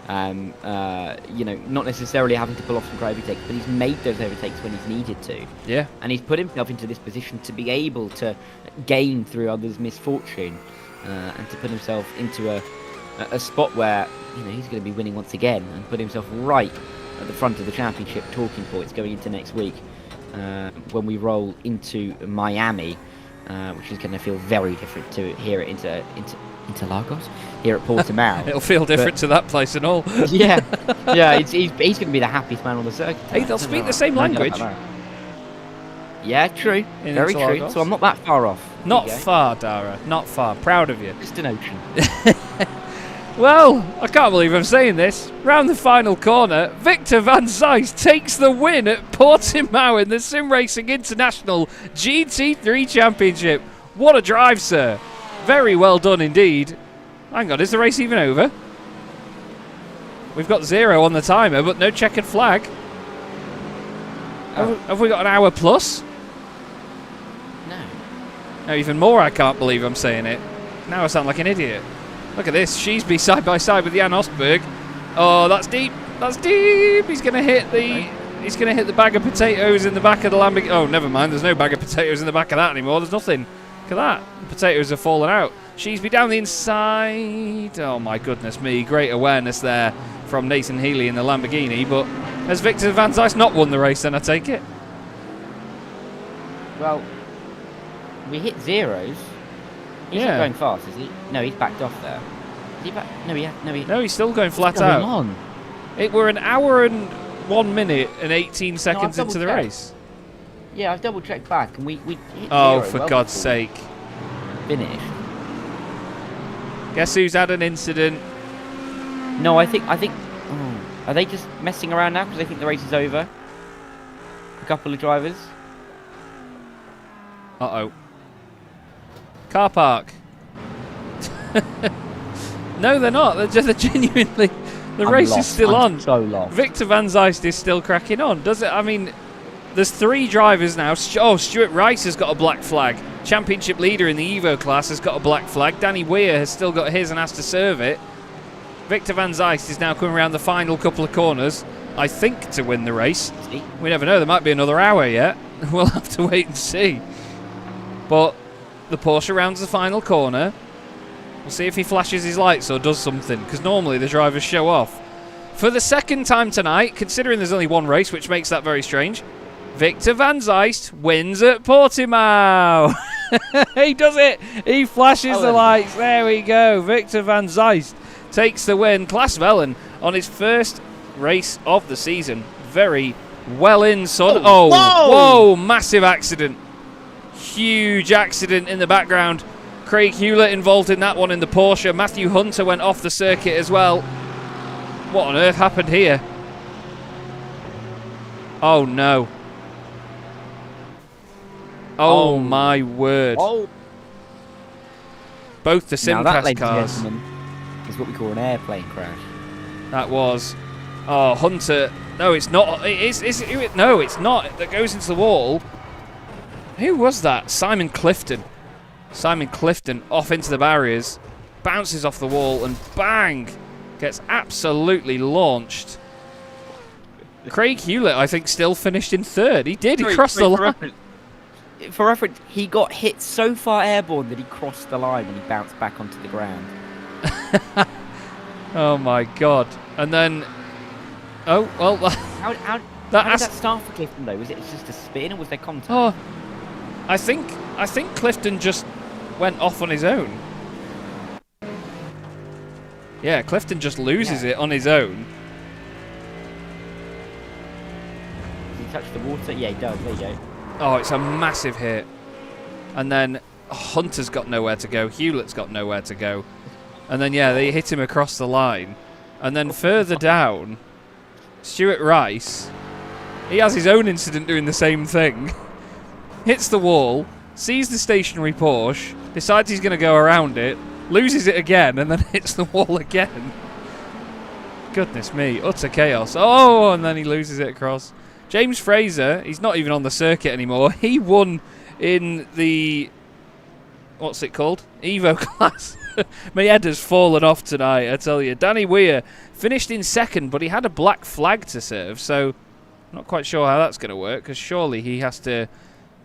You know, not necessarily having to pull off some overtakes, but he's made those overtakes when he's needed to. Yeah. And he's put himself into this position to be able to gain through others' misfortune, and to put himself into a spot where, you know, he's going to be winning once again, and put himself right at the front of the championship talking points going into next week, when we roll into Miami, which is going to feel very different to here at Interlagos, here at Portimão. It'll feel different to that place and all. Yeah, he's going to be the happiest man on the circuit. Hey, they'll speak the same language. Yeah, true. Very true. So I'm not that far off. Not far, Dara. Not far. Proud of you. Just an ocean. Well, I can't believe I'm saying this. Round the final corner, Victor van Zijst takes the win at Portimão in the SimRacing International GT3 Championship. What a drive, sir. Very well done indeed. Hang on, is the race even over? We've got 0 on the timer, but no checkered flag. Have we got an hour plus? No. No, even more, I can't believe I'm saying it. Now I sound like an idiot. Look at this. Sheesby side by side with Jan Osberg. Oh, that's deep. That's deep. He's going to hit the bag of potatoes in the back of the Lamborghini. Oh, never mind. There's no bag of potatoes in the back of that anymore. There's nothing. Look at that. The potatoes have fallen out. Sheesby down the inside. Oh, my goodness me. Great awareness there from Nathan Healy in the Lamborghini. But has Victor van Zijst not won the race, then I take it? Well, we hit zeros. He's not going fast, is he? No, he's backed off there. Is he back? No, he's still going flat out. out. On? We're an hour and 1 minute and 18 seconds into the race. Yeah, I've double checked back, and we hit oh, zero for well God's sake! Finished. Guess who's had an incident? No, I think. Oh, are they just messing around now because they think the race is over? A couple of drivers. Uh-oh. Car park. No, they're not. They're genuinely... The race is still on. So lost. Victor van Zijst is still cracking on. Does it? I mean, there's 3 drivers now. Oh, Stuart Rice has got a black flag. Championship leader in the Evo class has got a black flag. Danny Weir has still got his and has to serve it. Victor van Zijst is now coming around the final couple of corners, I think, to win the race. We never know. There might be another hour yet. We'll have to wait and see. But the Porsche rounds the final corner. We'll see if he flashes his lights or does something, because normally the drivers show off. For the second time tonight, considering there's only one race, which makes that very strange, Victor van Zijst wins at Portimão. He does it. He flashes the lights. There we go. Victor van Zijst takes the win. Klaas Vellen on his first race of the season. Very well in, son. Oh, whoa, massive accident. Huge accident in the background. Craig Hewlett involved in that one in the Porsche. Matthew Hunter went off the circuit as well. What on earth happened here? Oh no. Oh my word. Oh. Both the SimCast cars. Is what we call an airplane crash. That was. Oh, Hunter. No, it's not. No, it's not. That goes into the wall. Who was that? Simon Clifton. Simon Clifton off into the barriers. Bounces off the wall and bang! Gets absolutely launched. Craig Hewlett, I think, still finished in 3rd. He did. He crossed the line. For reference, he got hit so far airborne that he crossed the line and he bounced back onto the ground. Oh my God! And then, oh well. How did that start for Clifton though? Was it just a spin or was there contact? Oh, I think Clifton just went off on his own. Yeah, Clifton just loses it on his own. Does he touch the water? Yeah, he does. There you go. Oh, it's a massive hit. And then Hunter's got nowhere to go. Hewlett's got nowhere to go. And then, yeah, they hit him across the line. And then further down, Stuart Rice, he has his own incident doing the same thing. Hits the wall, sees the stationary Porsche, decides he's going to go around it, loses it again, and then hits the wall again. Goodness me, utter chaos. Oh, and then he loses it across. James Fraser, he's not even on the circuit anymore. He won in the, what's it called? Evo class. My head has fallen off tonight, I tell you. Danny Weir finished in 2nd, but he had a black flag to serve, so I'm not quite sure how that's going to work, because surely he has to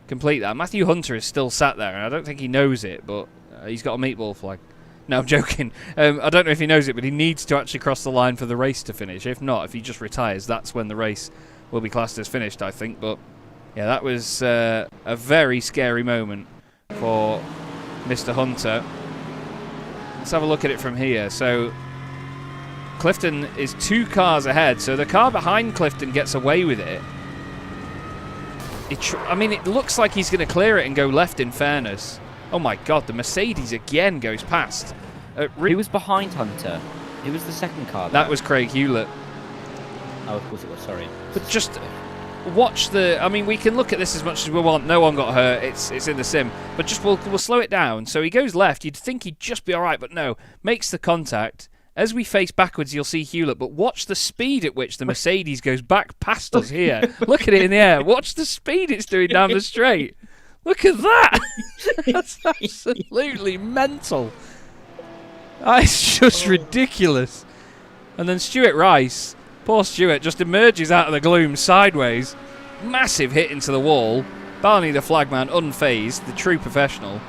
complete that. Matthew Hunter is still sat there, and I don't think he knows it, but he's got a meatball flag. No, I'm joking. I don't know if he knows it, but he needs to actually cross the line for the race to finish. If not, if he just retires, that's when the race will be classed as finished, I think. But yeah, that was a very scary moment for Mr. Hunter. Let's have a look at it from here. So Clifton is 2 cars ahead, so the car behind Clifton gets away with it. I mean, it looks like he's going to clear it and go left, in fairness. Oh my God, the Mercedes again goes past. Who was behind Hunter? Who was the second car? That was Craig Hewlett. Oh, of course it was. Sorry. But just watch the. I mean, we can look at this as much as we want. No one got hurt. It's in the sim. But just we'll slow it down. So he goes left. You'd think he'd just be all right, but no. Makes the contact. As we face backwards, you'll see Hewlett. But watch the speed at which the Mercedes goes back past us here. Look at it in the air. Watch the speed it's doing down the straight. Look at that. That's absolutely mental. It's just ridiculous. And then Stuart Rice, poor Stuart, just emerges out of the gloom sideways. Massive hit into the wall. Barney the flagman, unfazed, the true professional.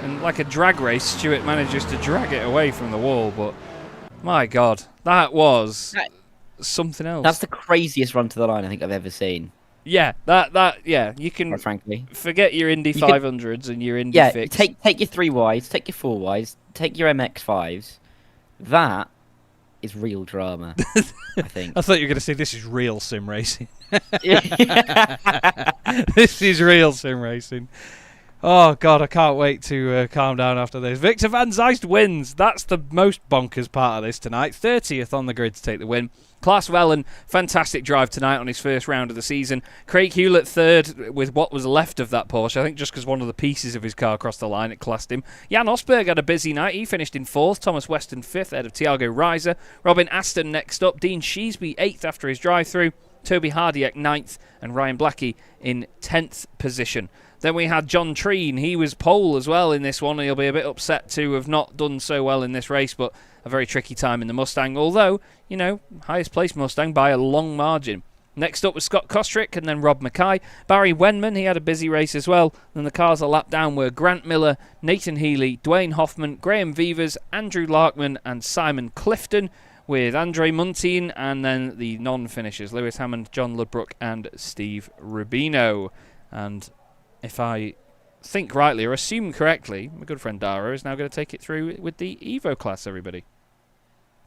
And like a drag race, Stuart manages to drag it away from the wall. But my God, that was something else. That's the craziest run to the line I think I've ever seen. Yeah, yeah, you can quite frankly forget your Indy 500s and your Indy fix. Take your 3Ys, take your 4Ys, take your MX5s. That is real drama, I think. I thought you were going to say this is real sim racing. This is real sim racing. Oh, God, I can't wait to calm down after this. Victor Van Zijst wins. That's the most bonkers part of this tonight. 30th on the grid to take the win. Klaas Wellen, fantastic drive tonight on his first round of the season. Craig Hewlett third with what was left of that Porsche. I think just because one of the pieces of his car crossed the line, it classed him. Jan Osberg had a busy night. He finished in 4th. Thomas Weston 5th, ahead of Thiago Reiser. Robin Aston next up. Dean Sheesby 8th after his drive-through. Toby Hardiek 9th. And Ryan Blackie in 10th position. Then we had John Treen. He was pole as well in this one. He'll be a bit upset to have not done so well in this race, but a very tricky time in the Mustang. Although, you know, highest placed Mustang by a long margin. Next up was Scott Kostrick and then Rob Mackay. Barry Wenman, he had a busy race as well. And the cars a lap down were Grant Miller, Nathan Healy, Dwayne Hoffman, Graham Vivers, Andrew Larkman and Simon Clifton, with Andre Muntean and then the non-finishers, Lewis Hammond, John Ludbrook and Steve Rubino. And if I think rightly or assume correctly, my good friend Dara is now going to take it through with the Evo class, everybody,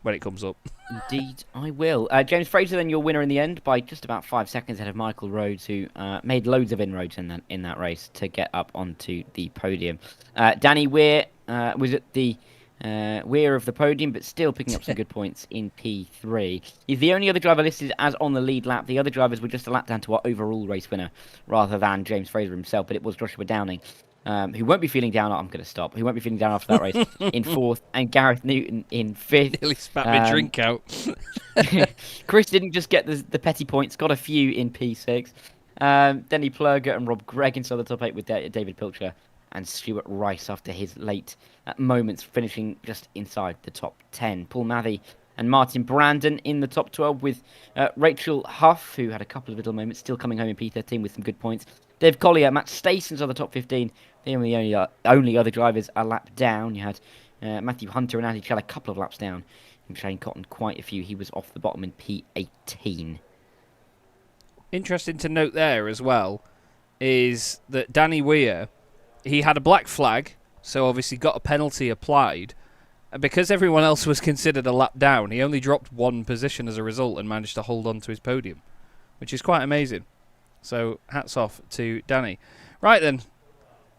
when it comes up. Indeed, I will. James Fraser, then your winner in the end by just about 5 seconds ahead of Michael Rhodes, who made loads of inroads in that race to get up onto the podium. Danny Weir was at the Weir of the podium, but still picking up some good points in P3. He's the only other driver listed as on the lead lap. The other drivers were just a lap down to our overall race winner rather than James Fraser himself, but it was Joshua Downing, who won't be feeling down. I'm going to stop. Who won't be feeling down after that race in 4th, and Gareth Newton in 5th. Nearly spat my drink out. Chris didn't just get the petty points, got a few in P6. Denny Plurger and Rob Gregg inside the top 8 with David Pilcher and Stuart Rice after his late moments, finishing just inside the top 10. Paul Mathy and Martin Brandon in the top 12 with Rachel Huff, who had a couple of little moments, still coming home in P13 with some good points. Dave Collier, Matt Stations on the top 15. They were the only other drivers a lap down. You had Matthew Hunter and Andy Chell a couple of laps down. And Shane Cotton quite a few. He was off the bottom in P18. Interesting to note there as well is that Danny Weir, he had a black flag, so obviously got a penalty applied. And because everyone else was considered a lap down, he only dropped 1 position as a result and managed to hold on to his podium, which is quite amazing. So hats off to Danny. Right then,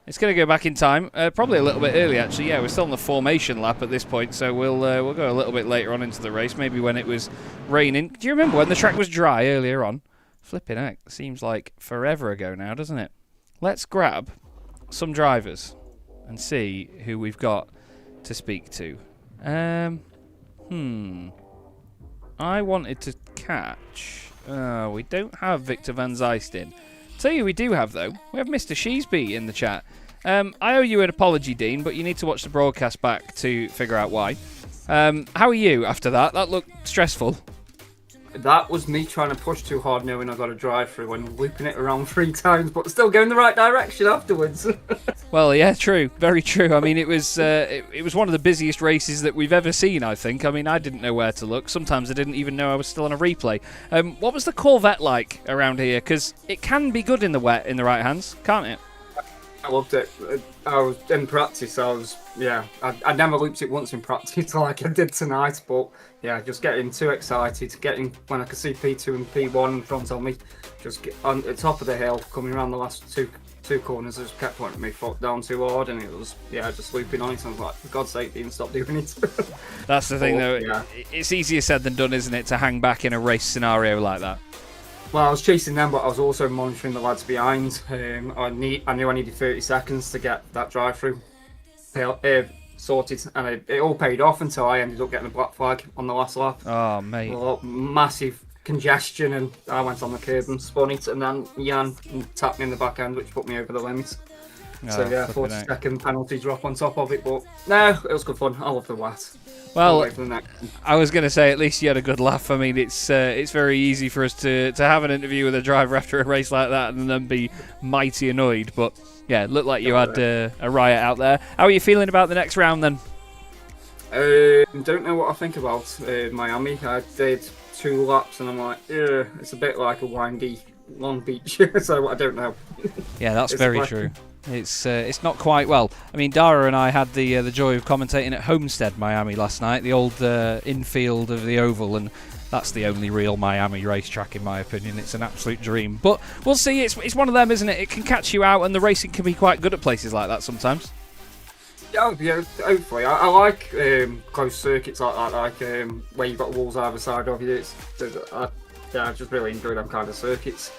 it's going to go back in time, probably a little bit early actually. Yeah, we're still on the formation lap at this point, so we'll go a little bit later on into the race, maybe when it was raining. Do you remember when the track was dry earlier on? Flipping heck, seems like forever ago now, doesn't it? Let's grab some drivers and see who we've got to speak to. I wanted to catch... we don't have Victor Van Zijst in. Tell you we do have, though. We have Mr. Sheesby in the chat. I owe you an apology, Dean, but you need to watch the broadcast back to figure out why. How are you after that? That looked stressful. That was me trying to push too hard knowing I got a drive-through and looping it around 3 times, but still going the right direction afterwards. Well, yeah, true. Very true. I mean, it was one of the busiest races that we've ever seen, I think. I mean, I didn't know where to look. Sometimes I didn't even know I was still on a replay. What was the Corvette like around here? Because it can be good in the wet in the right hands, can't it? I loved it. I was in practice. I never looped it once in practice like I did tonight, but yeah, just getting too excited, when I could see P2 and P1 in front of me, just get on the top of the hill, coming around the last 2 corners just kept pointing my foot down too hard, and it was just looping on it. And I was like, for God's sake, Dean, stop doing it. That's the thing, though. Yeah. It's easier said than done, isn't it, to hang back in a race scenario like that? Well, I was chasing them, but I was also monitoring the lads behind. I knew I needed 30 seconds to get that drive-through sorted, and it all paid off until I ended up getting a black flag on the last lap. Oh, mate. Massive congestion, and I went on the curb and spun it, and then Jan tapped me in the back end, which put me over the limit. So 40-second penalty drop on top of it, but no, it was good fun. I love the wet. Well, I was going to say, at least you had a good laugh. I mean, it's very easy for us to have an interview with a driver after a race like that and then be mighty annoyed. But yeah, it looked like you had a riot out there. How are you feeling about the next round then? Don't know what I think about Miami. I did 2 laps and I'm like, it's a bit like a windy Long Beach, so I don't know. Yeah, that's very true. It's not quite well. I mean, Dara and I had the joy of commentating at Homestead, Miami last night, the old infield of the Oval, and that's the only real Miami racetrack in my opinion. It's an absolute dream. But we'll see. It's one of them, isn't it? It can catch you out, and the racing can be quite good at places like that sometimes. Yeah, hopefully. I like close circuits like that, like where you've got walls either side of you. I just really enjoy them kind of circuits.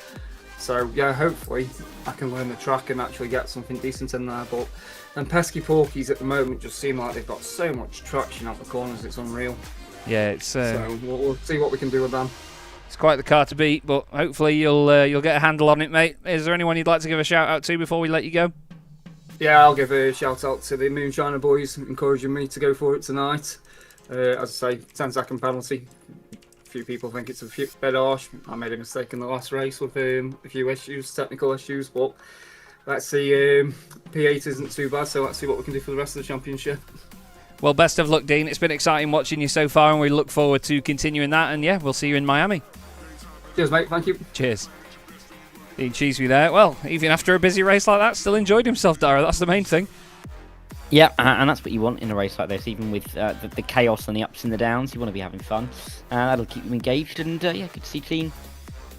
So yeah, hopefully I can learn the track and actually get something decent in there. But them pesky porkies at the moment just seem like they've got so much traction out the corners, it's unreal. Yeah, it's so we'll see what we can do with them. It's quite the car to beat, but hopefully you'll get a handle on it, mate. Is there anyone you'd like to give a shout out to before we let you go? Yeah, I'll give a shout out to the Moonshiner boys encouraging me to go for it tonight. As I say, 10-second penalty. A few people think it's a bit harsh. I made a mistake in the last race with a few issues, technical issues, but let's see. P8 isn't too bad, so let's see what we can do for the rest of the championship. Well, best of luck, Dean. It's been exciting watching you so far, and we look forward to continuing that. And yeah, we'll see you in Miami. Cheers, mate. Thank you. Cheers. Dean Cheeseby there. Well, even after a busy race like that, still enjoyed himself, Dara. That's the main thing. Yeah, and that's what you want in a race like this, even with the chaos and the ups and the downs. You want to be having fun. That'll keep you engaged, and yeah, good to see Dean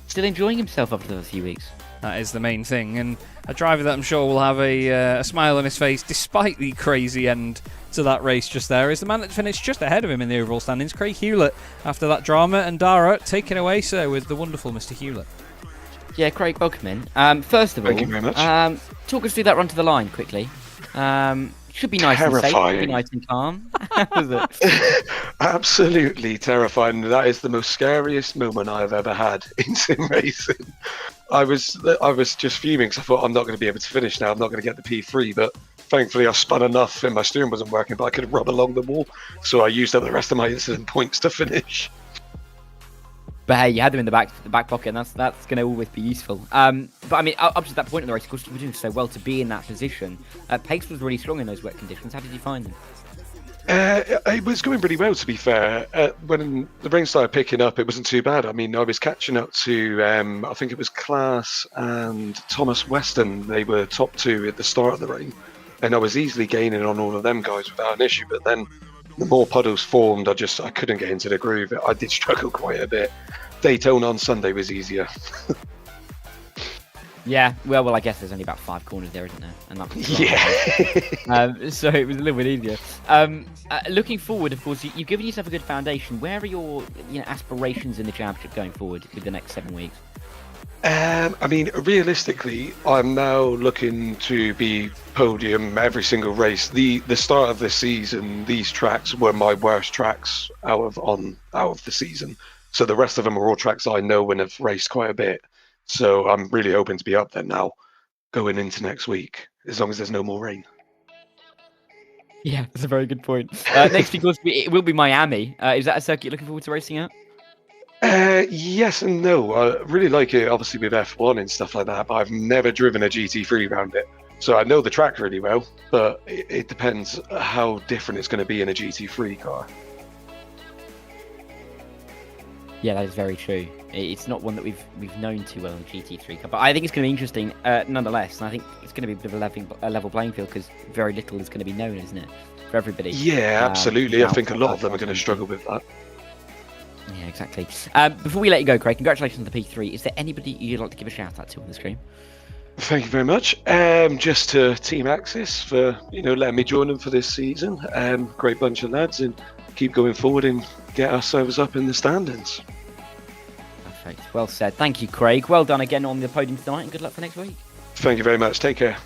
still enjoying himself after a few weeks. That is the main thing, and a driver that I'm sure will have a smile on his face despite the crazy end to that race just there is the man that finished just ahead of him in the overall standings, Craig Hewlett, after that drama. And Dara, taken away, sir, with the wonderful Mr. Hewlett. Yeah, Craig, welcome in. First of all, thank you very much. Talk us through that run to the line quickly. Should be nice and safe, should be nice and calm. How was it? Absolutely terrifying. That is the most scariest moment I've ever had in sim racing. I was just fuming because I thought I'm not going to be able to finish now. I'm not going to get the P3, but thankfully I spun enough and my steering wasn't working, but I could rub along the wall. So I used up the rest of my incident points to finish. But hey, you had them in the back pocket, and that's going to always be useful. But I mean, up to that point in the race, of course, you were doing so well to be in that position. Pace was really strong in those wet conditions. How did you find them? It was going pretty well, to be fair. When the rain started picking up, it wasn't too bad. I mean, I was catching up to, I think it was Klaas and Thomas Weston. They were top 2 at the start of the rain, and I was easily gaining on all of them guys without an issue. But then the more puddles formed, I couldn't get into the groove. I did struggle quite a bit. Daytona on Sunday was easier. Yeah, well, I guess there's only about 5 corners there, isn't there? And Yeah. So it was a little bit easier. Looking forward, of course, you've given yourself a good foundation. Where are your aspirations in the championship going forward with the next 7 weeks? I mean, realistically, I'm now looking to be podium every single race. The start of the season, these tracks were my worst tracks out of the season. So the rest of them are all tracks I know and have raced quite a bit. So I'm really hoping to be up there now, going into next week, as long as there's no more rain. Yeah, that's a very good point. Next week, it will be Miami. Is that a circuit you're looking forward to racing at? Yes and no. I really like it, obviously, with F1 and stuff like that, but I've never driven a GT3 around it. So I know the track really well, but it depends how different it's going to be in a GT3 car. Yeah, that is very true. It's not one that we've known too well in the GT3 car, but I think it's going to be interesting nonetheless. And I think it's going to be a bit of a level playing field because very little is going to be known, isn't it, for everybody? Yeah, absolutely. I think a lot of them are going to struggle with that. Yeah, exactly. Before we let you go, Craig, congratulations on the P3. Is there anybody you'd like to give a shout out to on the screen? Thank you very much. Just to Team Axis for letting me join them for this season. Great bunch of lads, and keep going forward and get ourselves up in the standings. Perfect. Well said. Thank you, Craig. Well done again on the podium tonight, and good luck for next week. Thank you very much. Take care.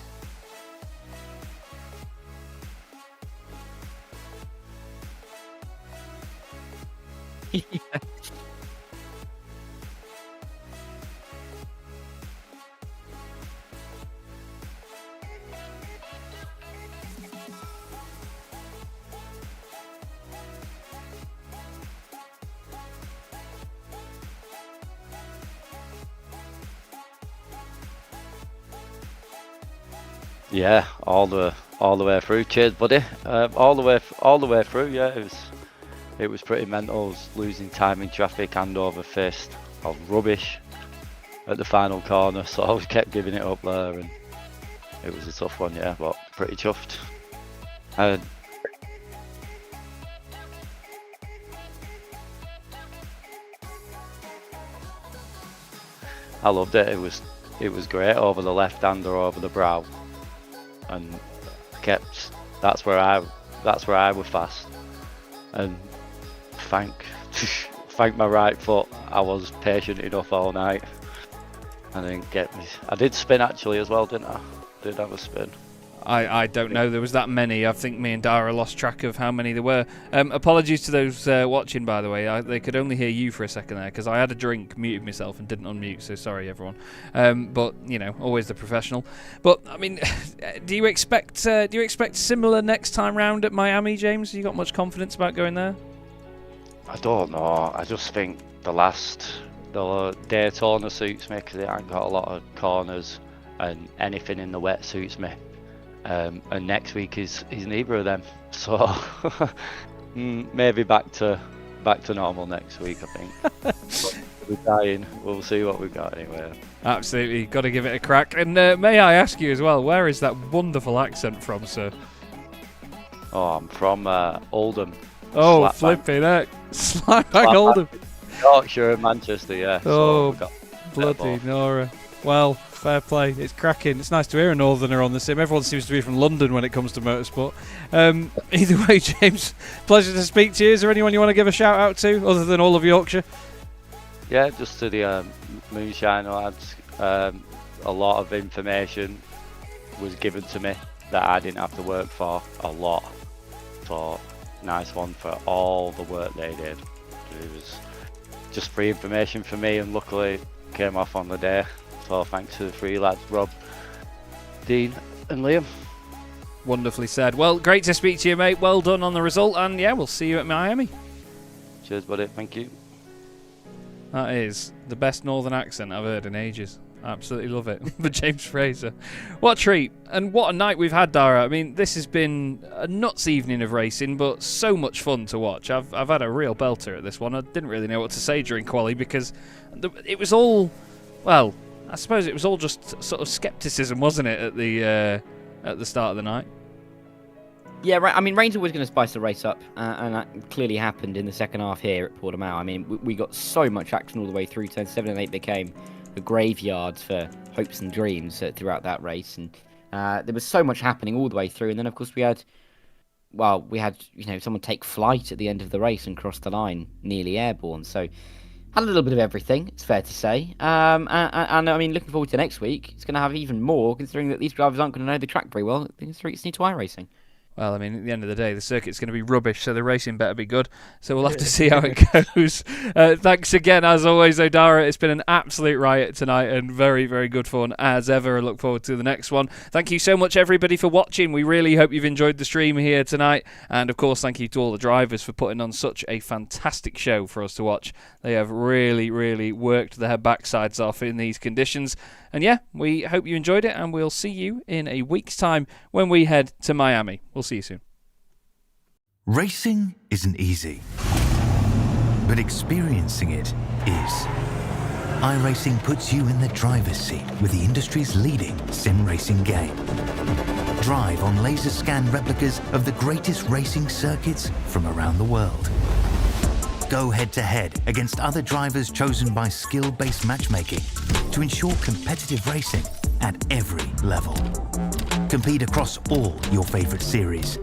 Yeah, all the way through. Cheers, buddy. All the way through. Yeah, it was pretty mental. I was losing time in traffic, hand over fist. I was rubbish at the final corner, so I kept giving it up there, and it was a tough one. Yeah, but pretty chuffed. I loved it. It was great over the left hand or over the brow. And that's where I was fast, and thank my right foot, I was patient enough all night. I didn't get me. I did spin actually as well, didn't I? Did have a spin. I don't know. There was that many. I think me and Dara lost track of how many there were. Apologies to those watching, by the way. They could only hear you for a second there because I had a drink, muted myself, and didn't unmute. So sorry, everyone. But always the professional. But I mean, do you expect similar next time round at Miami, James? You got much confidence about going there? I don't know. I just think the Daytona suits me because it ain't got a lot of corners, and anything in the wet suits me. And next week is neither of them, so maybe back to normal next week, I think. We're dying. We'll see what we've got anyway. Absolutely, got to give it a crack. And may I ask you as well, where is that wonderful accent from, sir? Oh, I'm from Oldham. Oh, flipping heck. Slapback Oldham. Yorkshire and Manchester, yeah. Oh, so bloody Nora. Well, fair play. It's cracking. It's nice to hear a northerner on the sim. Everyone seems to be from London when it comes to motorsport. Either way, James, pleasure to speak to you. Is there anyone you want to give a shout out to other than all of Yorkshire? Yeah, just to the Moonshine lads. A lot of information was given to me that I didn't have to work for. A lot. So, nice one for all the work they did. It was just free information for me, and luckily it came off on the day. So thanks to the three lads, Rob, Dean and Liam. Wonderfully said. Well, great to speak to you, mate. Well done on the result, and yeah, we'll see you at Miami. Cheers, buddy. Thank you. That is the best northern accent I've heard in ages. Absolutely love it. For James Fraser. What a treat. And what a night we've had, Dara. I mean, this has been a nuts evening of racing, but so much fun to watch. I've had a real belter at this one. I didn't really know what to say during quali because it was all, well, I suppose it was all just sort of scepticism, wasn't it, at the start of the night? Yeah, right. I mean, rain's always going to spice the race up, and that clearly happened in the second half here at Portimão. I mean, we got so much action all the way through. Turns 7 and 8 became the graveyards for hopes and dreams throughout that race, and there was so much happening all the way through. And then, of course, we had someone take flight at the end of the race and cross the line, nearly airborne. So had a little bit of everything, it's fair to say. And I mean, looking forward to next week. It's going to have even more, considering that these drivers aren't going to know the track very well. It's new to iRacing. Well, I mean, at the end of the day, the circuit's going to be rubbish, so the racing better be good. So we'll have to see how it goes. Thanks again, as always, Dara. It's been an absolute riot tonight and very, very good fun, as ever. I look forward to the next one. Thank you so much, everybody, for watching. We really hope you've enjoyed the stream here tonight. And, of course, thank you to all the drivers for putting on such a fantastic show for us to watch. They have really, really worked their backsides off in these conditions. And yeah, we hope you enjoyed it, and we'll see you in a week's time when we head to Miami. We'll see you soon. Racing isn't easy, but experiencing it is. iRacing puts you in the driver's seat with the industry's leading sim racing game. Drive on laser scan replicas of the greatest racing circuits from around the world. Go head to head against other drivers chosen by skill-based matchmaking. to ensure competitive racing at every level. Compete across all your favorite series.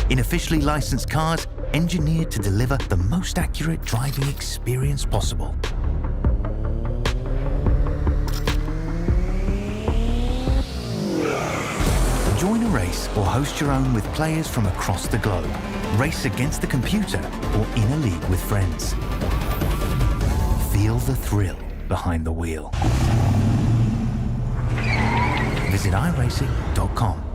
In officially licensed cars, engineered to deliver the most accurate driving experience possible. Join a race or host your own with players from across the globe. Race against the computer or in a league with friends. Feel the thrill behind the wheel. Visit iRacing.com.